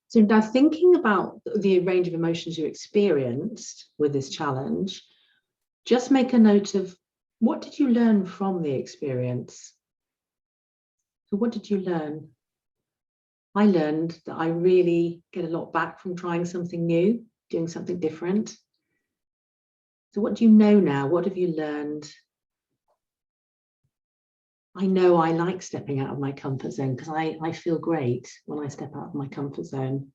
So now thinking about the range of emotions you experienced with this challenge, just make a note of what did you learn from the experience? So what did you learn? I learned that I really get a lot back from trying something new, doing something different. So what do you know now? What have you learned? I know I like stepping out of my comfort zone because I feel great when I step out of my comfort zone,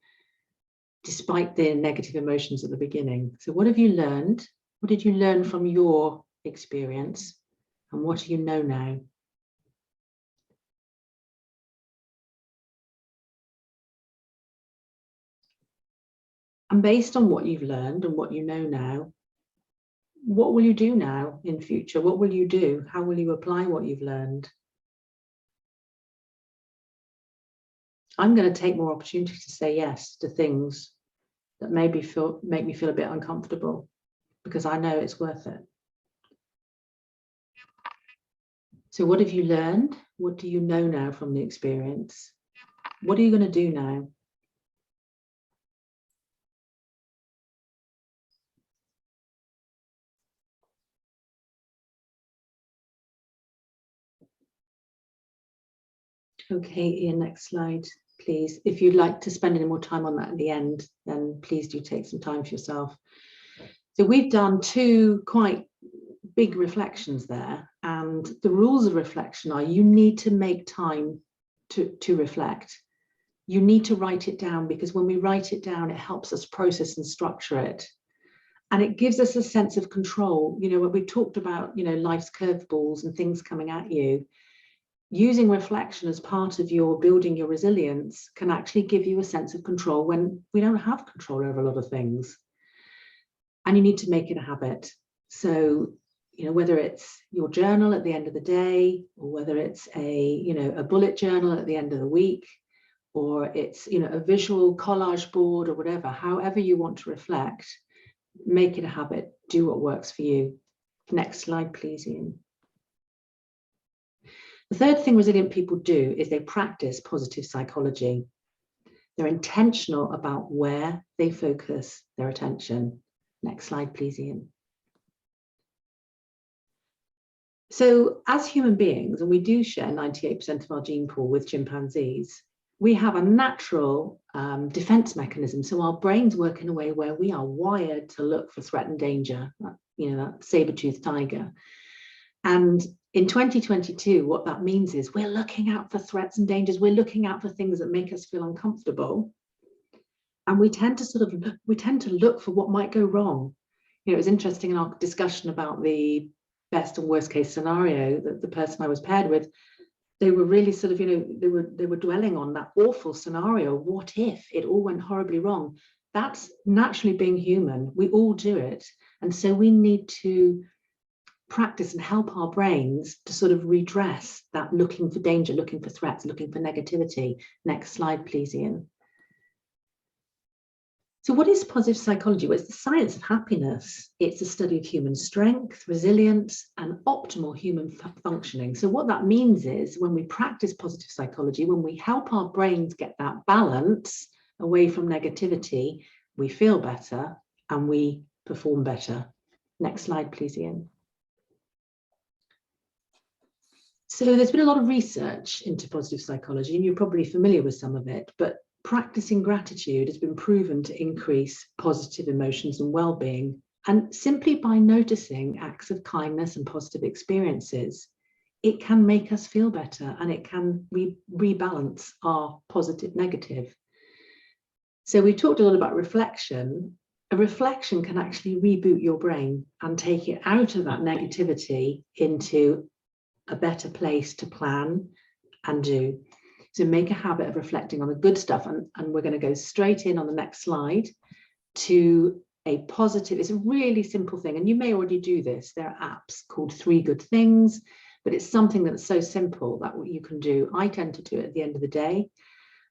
despite the negative emotions at the beginning. So what have you learned? What did you learn from your experience? And what do you know now? And based on what you've learned and what you know now, what will you do now in future? What will you do? How will you apply what you've learned? I'm going to take more opportunity to say yes to things that maybe make me feel a bit uncomfortable because I know it's worth it. So what have you learned? What do you know now from the experience? What are you going to do now? Okay, Ian, next slide, please. If you'd like to spend any more time on that at the end, then please do take some time for yourself. So we've done 2 quite big reflections there, and the rules of reflection are you need to make time to reflect. You need to write it down because when we write it down, it helps us process and structure it. And it gives us a sense of control. You know, when we talked about, you know, life's curveballs and things coming at you, using reflection as part of your building your resilience can actually give you a sense of control when we don't have control over a lot of things. And you need to make it a habit. So whether it's your journal at the end of the day, or whether it's a bullet journal at the end of the week, or it's a visual collage board or whatever, however you want to reflect, make it a habit, do what works for you. Next slide, please, Ian. The third thing resilient people do is they practice positive psychology. They're intentional about where they focus their attention. Next slide, please, Ian. So as human beings, and we do share 98% of our gene pool with chimpanzees, we have a natural defense mechanism. So our brains work in a way where we are wired to look for threat and danger, that saber-toothed tiger. And in 2022, what that means is we're looking out for threats and dangers. We're looking out for things that make us feel uncomfortable. And we tend to look for what might go wrong. It was interesting in our discussion about the best and worst case scenario that the person I was paired with, they were really sort of, they were dwelling on that awful scenario. What if it all went horribly wrong? That's naturally being human. We all do it. And so we need to practice and help our brains to sort of redress that looking for danger, looking for threats, looking for negativity. Next slide, please, Ian. So what is positive psychology? Well, it's the science of happiness. It's the study of human strength, resilience, and optimal human functioning. So what that means is when we practice positive psychology, when we help our brains get that balance away from negativity, we feel better and we perform better. Next slide, please, Ian. So there's been a lot of research into positive psychology, and you're probably familiar with some of it, but practicing gratitude has been proven to increase positive emotions and well-being. And simply by noticing acts of kindness and positive experiences, it can make us feel better and it can rebalance our positive negative. So we talked a lot about reflection. A reflection can actually reboot your brain and take it out of that negativity into a better place to plan and do. So make a habit of reflecting on the good stuff. And we're going to go straight in on the next slide to a positive. It's a really simple thing. And you may already do this. There are apps called 3 Good Things, but it's something that's so simple that what you can do. I tend to do it at the end of the day.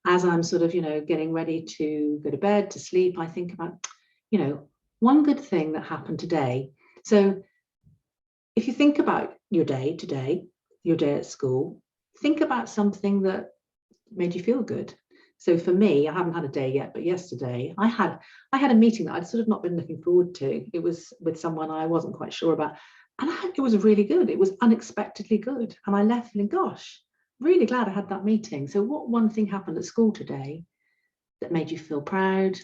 As I'm sort of, getting ready to go to bed, to sleep, I think about, one good thing that happened today. So if you think about your day today, your day at school, think about something that made you feel good. So for me, I haven't had a day yet, but yesterday I had a meeting that I'd sort of not been looking forward to. It was with someone I wasn't quite sure about, and it was really good. It was unexpectedly good, and I left feeling, gosh, really glad I had that meeting. So what one thing happened at school today that made you feel proud?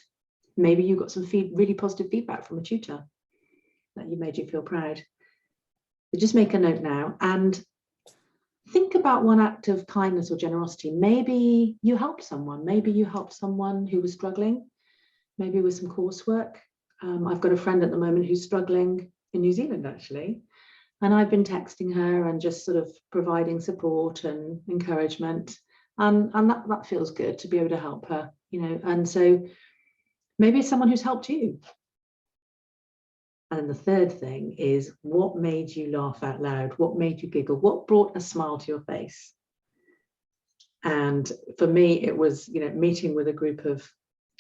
Maybe you got some really positive feedback from a tutor that made you feel proud. So just make a note now and think about one act of kindness or generosity. Maybe you helped someone. Maybe you helped someone who was struggling, maybe with some coursework. I've got a friend at the moment who's struggling in New Zealand, actually. And I've been texting her and just sort of providing support and encouragement. And that feels good to be able to help her, And so maybe it's someone who's helped you. And the third thing is, what made you laugh out loud? What made you giggle? What brought a smile to your face? And for me, it was, meeting with a group of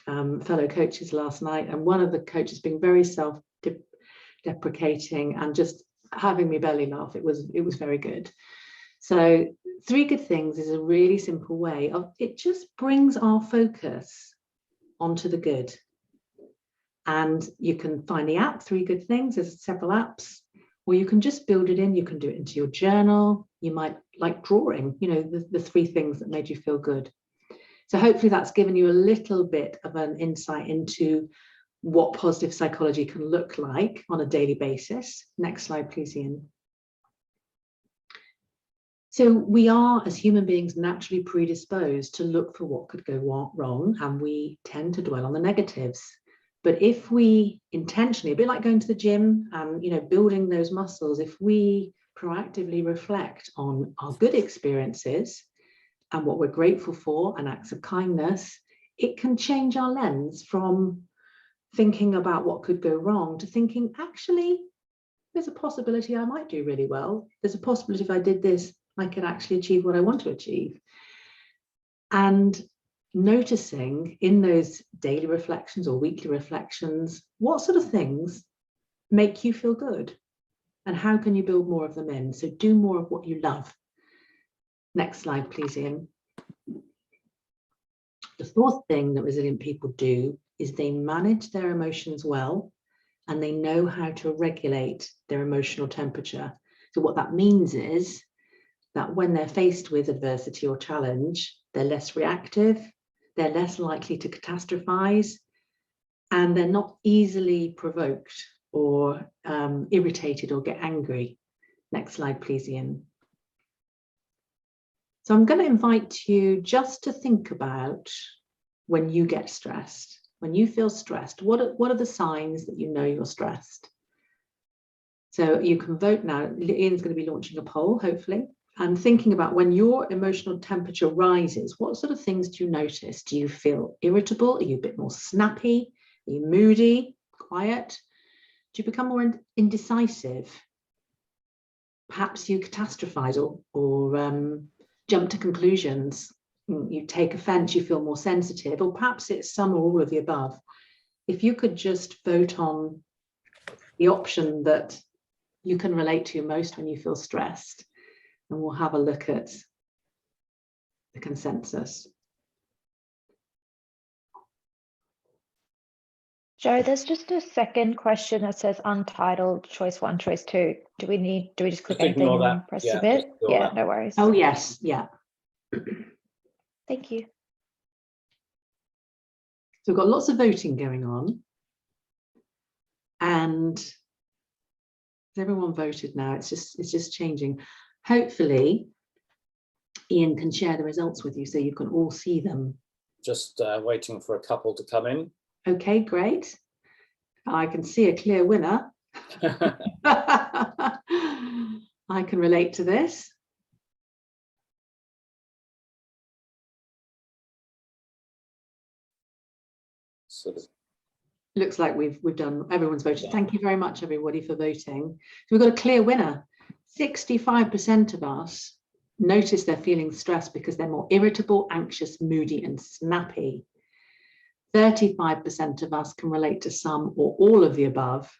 fellow coaches last night, and one of the coaches being very self-deprecating and just having me belly laugh. It was very good. So 3 Good Things is a really simple way of, it just brings our focus onto the good. And you can find the app, 3 Good Things. There's several apps, or you can just build it in. You can do it into your journal. You might like drawing, the 3 things that made you feel good. So hopefully that's given you a little bit of an insight into what positive psychology can look like on a daily basis. Next slide, please, Ian. So we are, as human beings, naturally predisposed to look for what could go wrong, and we tend to dwell on the negatives. But if we intentionally, a bit like going to the gym and building those muscles, if we proactively reflect on our good experiences and what we're grateful for and acts of kindness, it can change our lens from thinking about what could go wrong to thinking, actually, there's a possibility I might do really well. There's a possibility if I did this, I could actually achieve what I want to achieve. And noticing in those daily reflections or weekly reflections, what sort of things make you feel good and how can you build more of them in? So do more of what you love. Next slide, please, Ian. The fourth thing that resilient people do is they manage their emotions well and they know how to regulate their emotional temperature. So what that means is that when they're faced with adversity or challenge, they're less reactive, they're less likely to catastrophize, and they're not easily provoked or irritated or get angry. Next slide, please, Ian. So I'm going to invite you just to think about when you get stressed, when you feel stressed, what are the signs that you know you're stressed? So you can vote now. Ian's going to be launching a poll, hopefully, and thinking about when your emotional temperature rises, what sort of things do you notice? Do you feel irritable? Are you a bit more snappy? Are you moody, quiet? Do you become more indecisive? Perhaps you catastrophize or jump to conclusions. You take offense, you feel more sensitive, or perhaps it's some or all of the above. If you could just vote on the option that you can relate to most when you feel stressed, and we'll have a look at the consensus. Jo, there's just a second question that says untitled, choice 1, choice 2. Do we just click anything and then press submit? Yeah, no worries. Oh yes, yeah. Thank you. So we've got lots of voting going on. And has everyone voted now? It's just changing. Hopefully, Ian can share the results with you so you can all see them. Just waiting for a couple to come in. Okay, great. I can see a clear winner. I can relate to this. Sort of. Looks like we've done, everyone's voted. Yeah. Thank you very much, everybody, for voting. So we've got a clear winner. 65% of us notice they're feeling stressed because they're more irritable, anxious, moody, and snappy. 35% of us can relate to some or all of the above,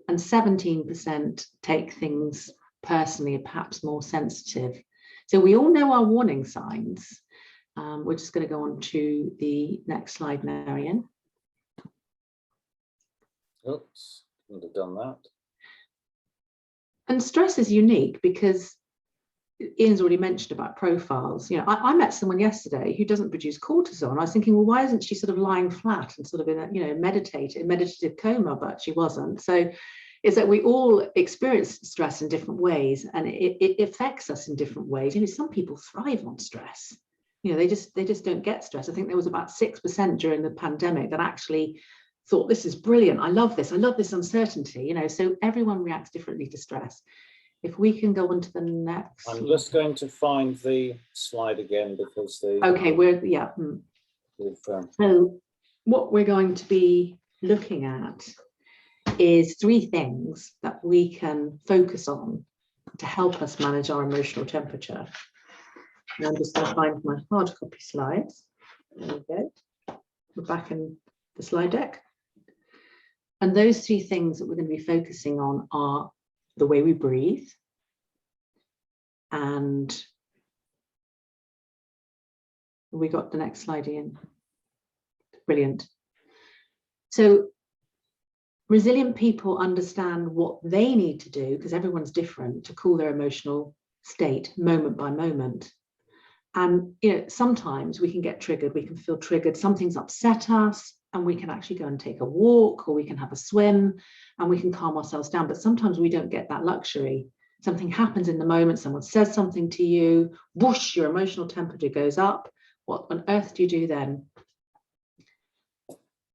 and 17% take things personally, perhaps more sensitive. So we all know our warning signs. We're just going to go on to the next slide now, Ian. Oops, couldn't have done that. And stress is unique because Ian's already mentioned about profiles. You know, I met someone yesterday who doesn't produce cortisol. I was thinking, well, why isn't she sort of lying flat and sort of in a, you know, meditative coma? But she wasn't. So it's that we all experience stress in different ways, and it affects us in different ways. You know, some people thrive on stress. You know, they just don't get stress. I think there was about 6% during the pandemic that actually thought, this is brilliant. I love this uncertainty. You know, so everyone reacts differently to stress. If we can go on to the next. I'm just going to find the slide again because the. Okay, so what we're going to be looking at is 3 things that we can focus on to help us manage our emotional temperature. And I'm just going to find my hard copy slides. There we go. We're back in the slide deck. And those 3 things that we're going to be focusing on are the way we breathe, and we got the next slide, Ian. Brilliant. So resilient people understand what they need to do, because everyone's different, to cool their emotional state moment by moment. And you know, sometimes we can get triggered, we can feel triggered, something's upset us, and we can actually go and take a walk, or we can have a swim, and we can calm ourselves down. But sometimes we don't get that luxury. Something happens in the moment, someone says something to you, whoosh, your emotional temperature goes up. What on earth do you do then?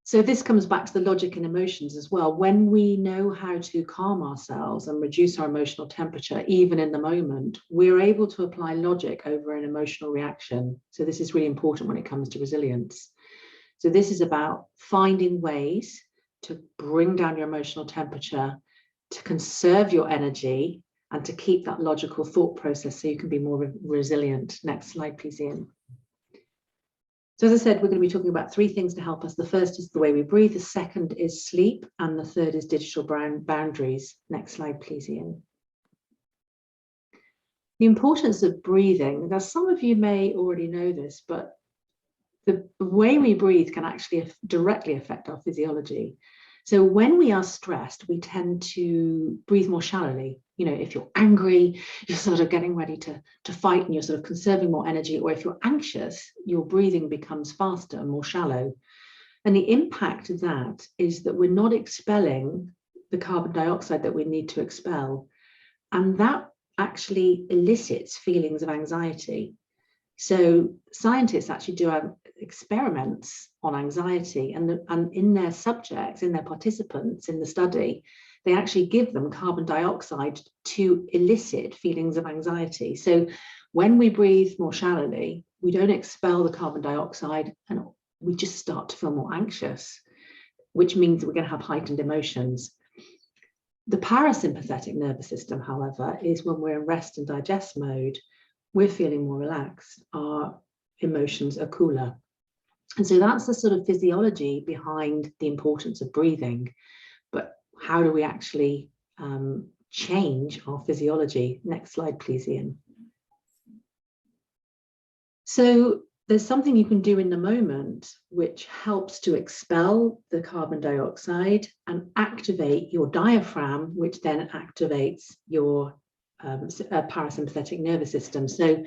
So this comes back to the logic and emotions as well. When we know how to calm ourselves and reduce our emotional temperature, even in the moment, we're able to apply logic over an emotional reaction. So this is really important when it comes to resilience. So this is about finding ways to bring down your emotional temperature, to conserve your energy, and to keep that logical thought process so you can be more resilient. Next slide, please, Ian. So as I said, we're going to be talking about 3 things to help us. The first is the way we breathe, the second is sleep, and the third is digital boundaries. Next slide, please, Ian. The importance of breathing. Now, some of you may already know this, but the way we breathe can actually directly affect our physiology. So when we are stressed, we tend to breathe more shallowly. You know, if you're angry, you're sort of getting ready to fight and you're sort of conserving more energy. Or if you're anxious, your breathing becomes faster and more shallow. And the impact of that is that we're not expelling the carbon dioxide that we need to expel. And that actually elicits feelings of anxiety. So scientists actually do experiments on anxiety, and in their subjects, in their participants in the study, they actually give them carbon dioxide to elicit feelings of anxiety. So when we breathe more shallowly, we don't expel the carbon dioxide and we just start to feel more anxious, which means we're going to have heightened emotions. The parasympathetic nervous system, however, is when we're in rest and digest mode, we're feeling more relaxed, our emotions are cooler. And so that's the sort of physiology behind the importance of breathing. But how do we actually change our physiology? Next slide, please, Ian. So there's something you can do in the moment which helps to expel the carbon dioxide and activate your diaphragm, which then activates your parasympathetic nervous system. So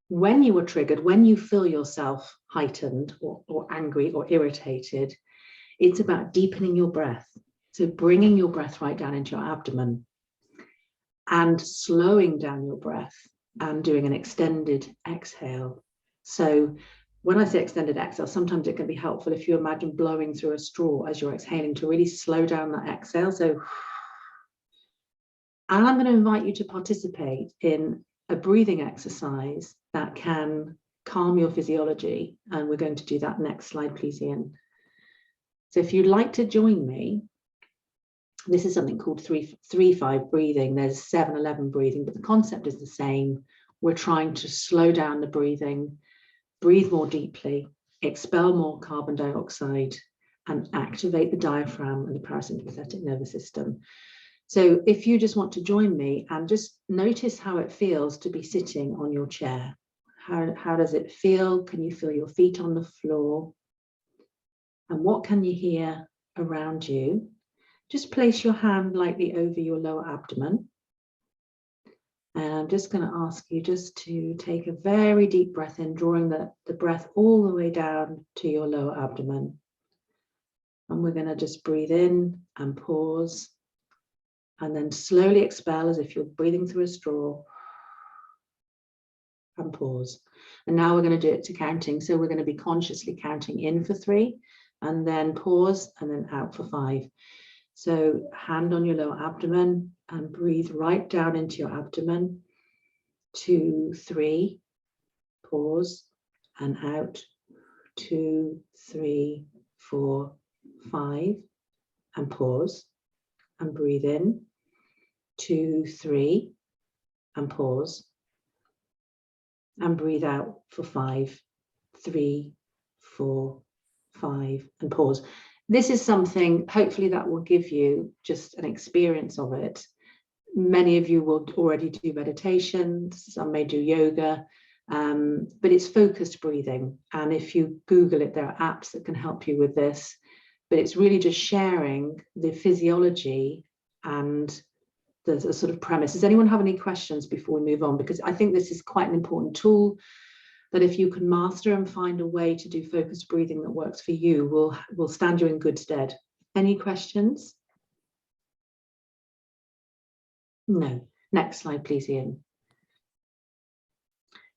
when you are triggered, when you feel yourself heightened or angry or irritated, it's about deepening your breath. So bringing your breath right down into your abdomen and slowing down your breath and doing an extended exhale. So when I say extended exhale, sometimes it can be helpful if you imagine blowing through a straw as you're exhaling to really slow down that exhale. So, and I'm going to invite you to participate in a breathing exercise that can calm your physiology. And we're going to do that next slide, please, Ian. So if you'd like to join me, this is something called 3-5 breathing. There's 7-11 breathing, but the concept is the same. We're trying to slow down the breathing, breathe more deeply, expel more carbon dioxide, and activate the diaphragm and the parasympathetic nervous system. So if you just want to join me and just notice how it feels to be sitting on your chair. How does it feel? Can you feel your feet on the floor? And what can you hear around you? Just place your hand lightly over your lower abdomen. And I'm just going to ask you just to take a very deep breath in, drawing the breath all the way down to your lower abdomen. And we're going to just breathe in and pause. And then slowly expel as if you're breathing through a straw. And pause. And now we're going to do it to counting. So we're going to be consciously counting in for 3, and then pause, and then out for 5. So hand on your lower abdomen and breathe right down into your abdomen. 2, 3, pause, and out. 2, 3, 4, 5, and pause, and breathe in. 2, 3, and pause, and breathe out for 5, 3, 4, 5, and pause. This is something, hopefully that will give you just an experience of it. Many of you will already do meditation, some may do yoga, but it's focused breathing. And if you Google it, there are apps that can help you with this, but it's really just sharing the physiology and the sort of premise. Does anyone have any questions before we move on? Because I think this is quite an important tool that if you can master and find a way to do focused breathing that works for you, will stand you in good stead. Any questions? No. Next slide, please, Ian.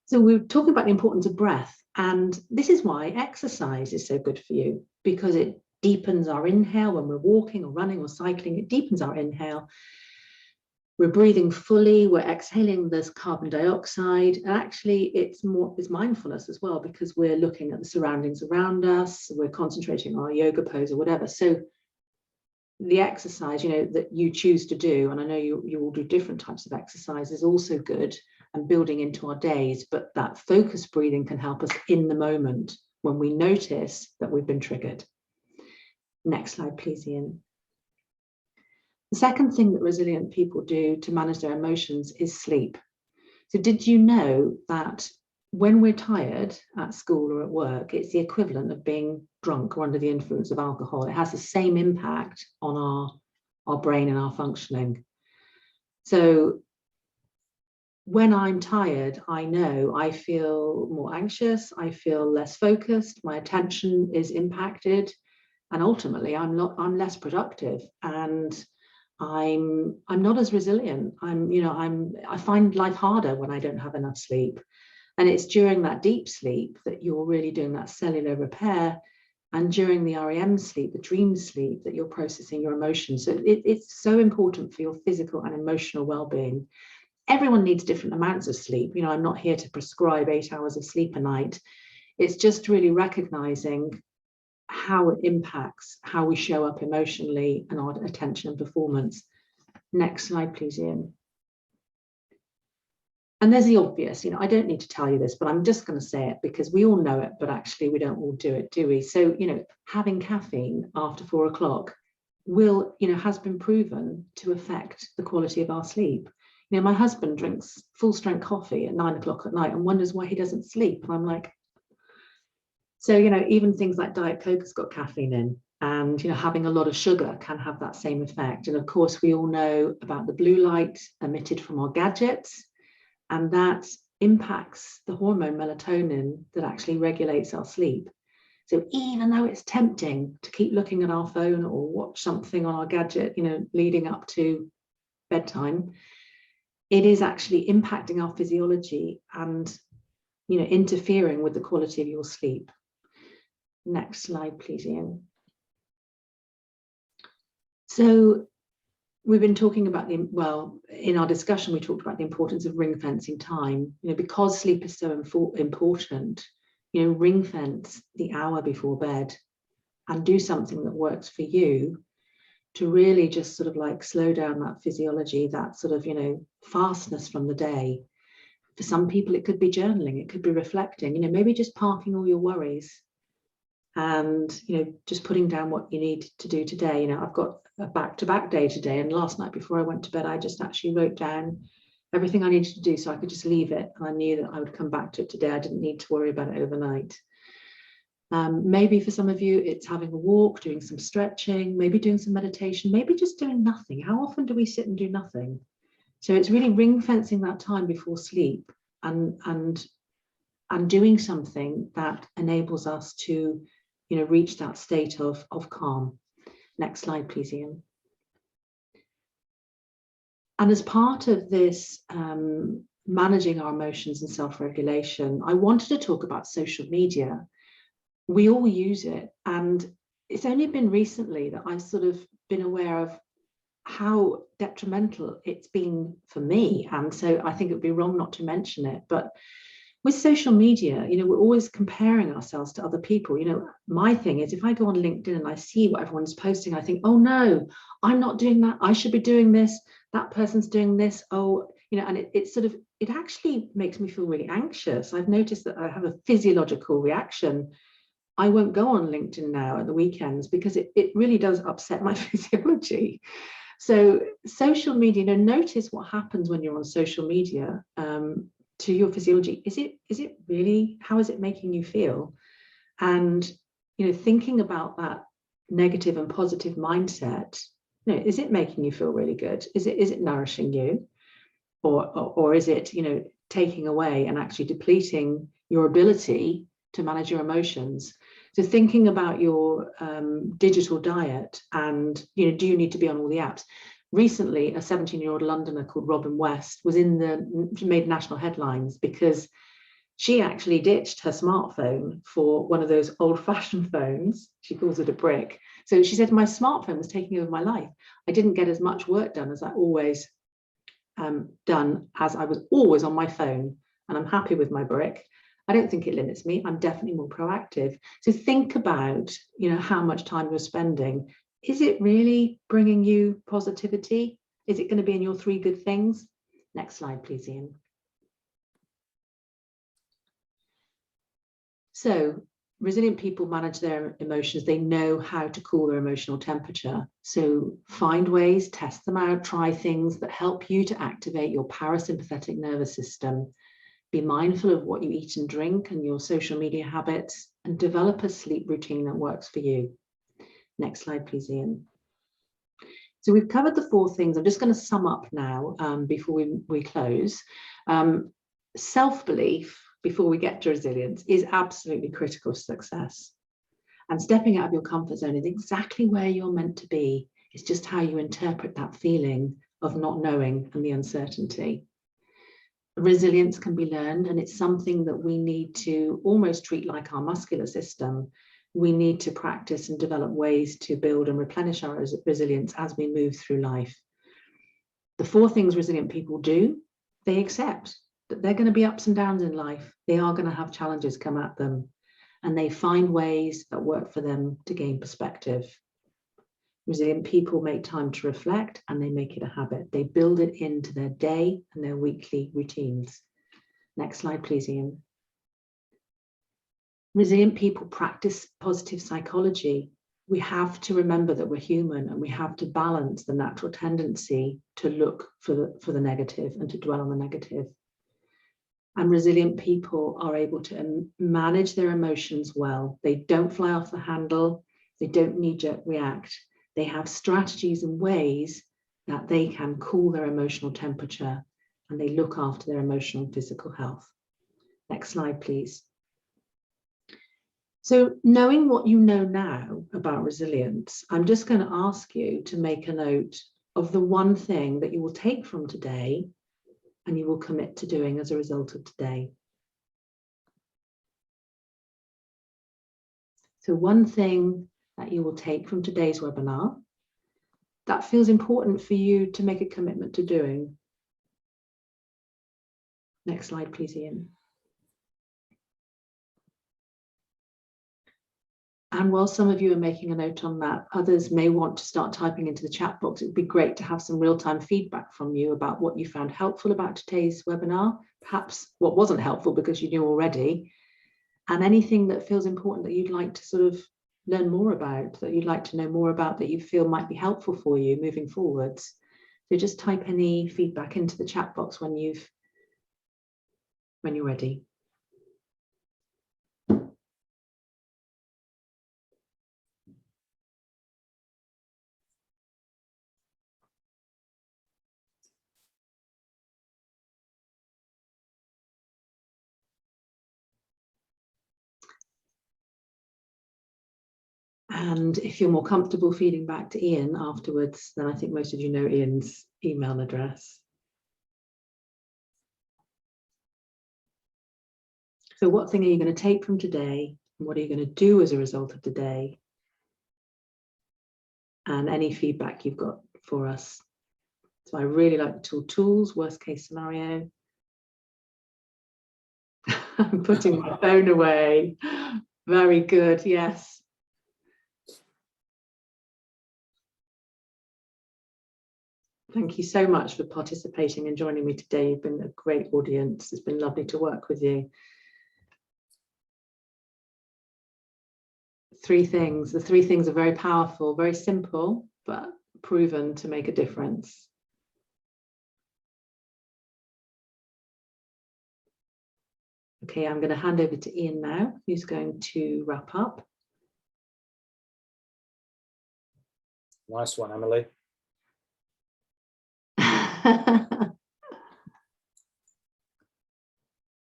So we're talking about the importance of breath, and this is why exercise is so good for you, because it deepens our inhale when we're walking or running or cycling. It deepens our inhale. We're breathing fully, we're exhaling this carbon dioxide, and actually it's mindfulness as well, because we're looking at the surroundings around us, we're concentrating on our yoga pose or whatever. So the exercise, you know, that you choose to do, and I know you all do different types of exercise, is also good and building into our days, but that focused breathing can help us in the moment when we notice that we've been triggered. Next slide, please, Ian. The second thing that resilient people do to manage their emotions is sleep. So did you know that when we're tired at school or at work, it's the equivalent of being drunk or under the influence of alcohol? It has the same impact on our brain and our functioning. So when I'm tired, I know I feel more anxious, I feel less focused, my attention is impacted, and ultimately I'm less productive, and I'm not as resilient. I find life harder when I don't have enough sleep. And it's during that deep sleep that you're really doing that cellular repair, and during the REM sleep, the dream sleep, that you're processing your emotions. So it's so important for your physical and emotional well-being. Everyone needs different amounts of sleep. You know, I'm not here to prescribe 8 hours of sleep a night. It's just really recognizing how it impacts how we show up emotionally and our attention and performance. Next slide, please, Ian. And there's the obvious, you know, I don't need to tell you this, but I'm just going to say it because we all know it, but actually we don't all do it, do we? So, you know, having caffeine after 4 o'clock has been proven to affect the quality of our sleep. You know, my husband drinks full strength coffee at 9 o'clock at night and wonders why he doesn't sleep. And I'm like, so, you know, even things like Diet Coke has got caffeine in, and, you know, having a lot of sugar can have that same effect. And of course, we all know about the blue light emitted from our gadgets, and that impacts the hormone melatonin that actually regulates our sleep. So even though it's tempting to keep looking at our phone or watch something on our gadget, you know, leading up to bedtime, it is actually impacting our physiology and, you know, interfering with the quality of your sleep. Next slide, please, Ian. So we've been talking about in our discussion, we talked about the importance of ring fencing time. You know, because sleep is so important, you know, ring fence the hour before bed and do something that works for you to really just sort of like slow down that physiology, that sort of, you know, fastness from the day. For some people, it could be journaling, it could be reflecting, you know, maybe just parking all your worries and, you know, just putting down what you need to do today. You know, I've got a back-to-back day today, and last night before I went to bed, I just actually wrote down everything I needed to do so I could just leave it, and I knew that I would come back to it today. I didn't need to worry about it overnight. Maybe for some of you, it's having a walk, doing some stretching, maybe doing some meditation, maybe just doing nothing. How often do we sit and do nothing? So it's really ring fencing that time before sleep and doing something that enables us to, you know, reach that state of calm. Next slide, please, Ian. And as part of this managing our emotions and self-regulation, I wanted to talk about social media. We all use it, and it's only been recently that I've sort of been aware of how detrimental it's been for me. And so I think it would be wrong not to mention it. But with social media, you know, we're always comparing ourselves to other people. You know, my thing is, if I go on LinkedIn and I see what everyone's posting, I think, oh no, I'm not doing that. I should be doing this. That person's doing this. Oh, you know, and it actually makes me feel really anxious. I've noticed that I have a physiological reaction. I won't go on LinkedIn now at the weekends because it really does upset my physiology. So social media, you know, notice what happens when you're on social media to your physiology. Is it really, how is it making you feel? And, you know, thinking about that negative and positive mindset, you know, is it making you feel really good? Is it nourishing you? Or is it, you know, taking away and actually depleting your ability to manage your emotions? So thinking about your digital diet and, you know, do you need to be on all the apps? Recently, a 17-year-old Londoner called Robin West made national headlines because she actually ditched her smartphone for one of those old-fashioned phones. She calls it a brick. So she said, my smartphone was taking over my life. I didn't get as much work done as I always done, as I was always on my phone, and I'm happy with my brick. I don't think it limits me. I'm definitely more proactive. So think about, you know, how much time you're spending Is it really bringing you positivity? Is it going to be in your 3 good things? Next slide, please, Ian. So resilient people manage their emotions. They know how to cool their emotional temperature. So find ways, test them out, try things that help you to activate your parasympathetic nervous system. Be mindful of what you eat and drink and your social media habits, and develop a sleep routine that works for you. Next slide, please, Ian. So we've covered the 4 things. I'm just going to sum up now before we close. Self-belief, before we get to resilience, is absolutely critical to success. And stepping out of your comfort zone is exactly where you're meant to be. It's just how you interpret that feeling of not knowing and the uncertainty. Resilience can be learned, and it's something that we need to almost treat like our muscular system. We need to practice and develop ways to build and replenish our resilience as we move through life. The 4 things resilient people do: they accept that they're going to be ups and downs in life. They are going to have challenges come at them, and they find ways that work for them to gain perspective. Resilient people make time to reflect, and they make it a habit. They build it into their day and their weekly routines. Next slide, please, Ian. Resilient people practice positive psychology. We have to remember that we're human, and we have to balance the natural tendency to look for the negative and to dwell on the negative. And resilient people are able to manage their emotions well. They don't fly off the handle. They don't knee-jerk react. They have strategies and ways that they can cool their emotional temperature, and they look after their emotional and physical health. Next slide, please. So knowing what you know now about resilience, I'm just going to ask you to make a note of the one thing that you will take from today and you will commit to doing as a result of today. So one thing that you will take from today's webinar that feels important for you to make a commitment to doing. Next slide, please, Ian. And while some of you are making a note on that, others may want to start typing into the chat box. It would be great to have some real-time feedback from you about what you found helpful about today's webinar, perhaps what wasn't helpful because you knew already, and anything that feels important that you'd like to sort of learn more about, that you'd like to know more about, that you feel might be helpful for you moving forwards. So just type any feedback into the chat box when you're ready. And if you're more comfortable feeding back to Ian afterwards, then I think most of you know Ian's email address. So what thing are you going to take from today? And what are you going to do as a result of today? And any feedback you've got for us. So I really like the tool tools, worst case scenario. I'm putting my phone away. Very good, yes. Thank you so much for participating and joining me today. You've been a great audience. It's been lovely to work with you. 3 things. The 3 things are very powerful, very simple, but proven to make a difference. Okay, I'm going to hand over to Ian now, who's going to wrap up. Nice one, Emily.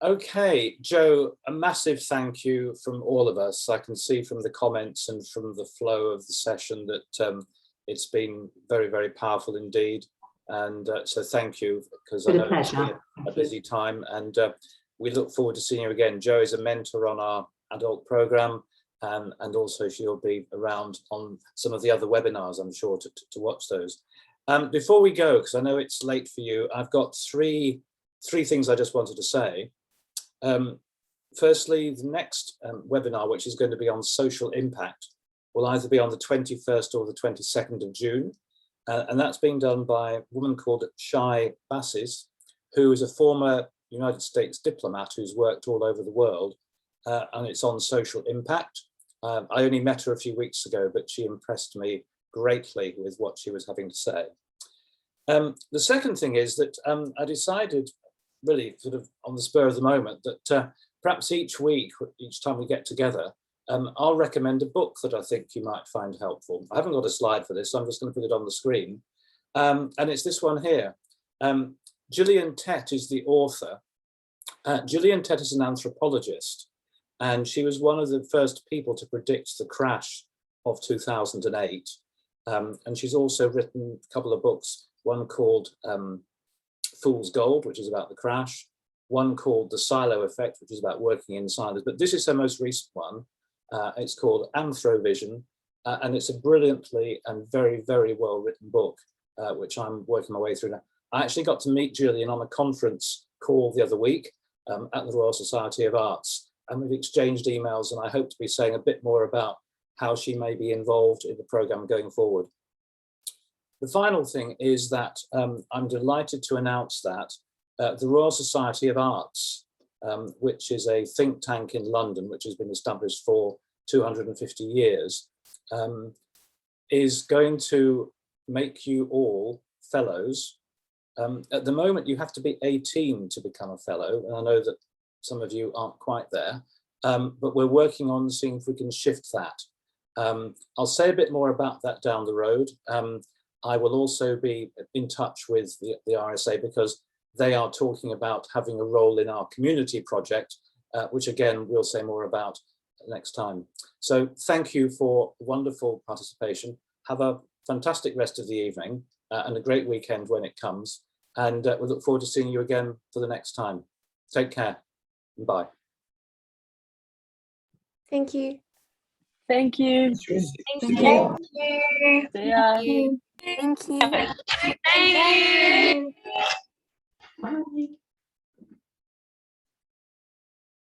Okay, Joe, a massive thank you from all of us. I can see from the comments and from the flow of the session that it's been very, very powerful indeed. And so thank you, because I know it's been a busy time, and we look forward to seeing you again. Joe is a mentor on our adult program, and also she'll be around on some of the other webinars, I'm sure, to watch those. Before we go, because I know it's late for you, I've got three things I just wanted to say. Firstly, the next webinar, which is going to be on social impact, will either be on the 21st or the 22nd of June. And that's being done by a woman called Shai Bassis, who is a former United States diplomat who's worked all over the world, and it's on social impact. I only met her a few weeks ago, but she impressed me greatly with what she was having to say. The second thing is that I decided, really sort of on the spur of the moment, that perhaps each week, each time we get together, I'll recommend a book that I think you might find helpful. I haven't got a slide for this, so I'm just going to put it on the screen. And it's this one here. Gillian Tett is the author. Gillian Tett is an anthropologist, and she was one of the first people to predict the crash of 2008. And she's also written a couple of books, one called Fool's Gold, which is about the crash, one called The Silo Effect, which is about working in silos. But this is her most recent one. It's called Anthrovision, and it's a brilliantly and very, very well written book, which I'm working my way through now. I actually got to meet Gillian on a conference call the other week at the Royal Society of Arts, and we've exchanged emails, and I hope to be saying a bit more about how she may be involved in the programme going forward. The final thing is that I'm delighted to announce that the Royal Society of Arts, which is a think tank in London, which has been established for 250 years, is going to make you all fellows. At the moment, you have to be 18 to become a fellow, and I know that some of you aren't quite there, but we're working on seeing if we can shift that. I'll say a bit more about that down the road. I will also be in touch with the RSA, because they are talking about having a role in our community project, which again, we'll say more about next time. So thank you for wonderful participation. Have a fantastic rest of the evening and a great weekend when it comes. And we look forward to seeing you again for the next time. Take care. Bye. Thank you. Thank you. Thank you. See ya. Thank you. Thank you.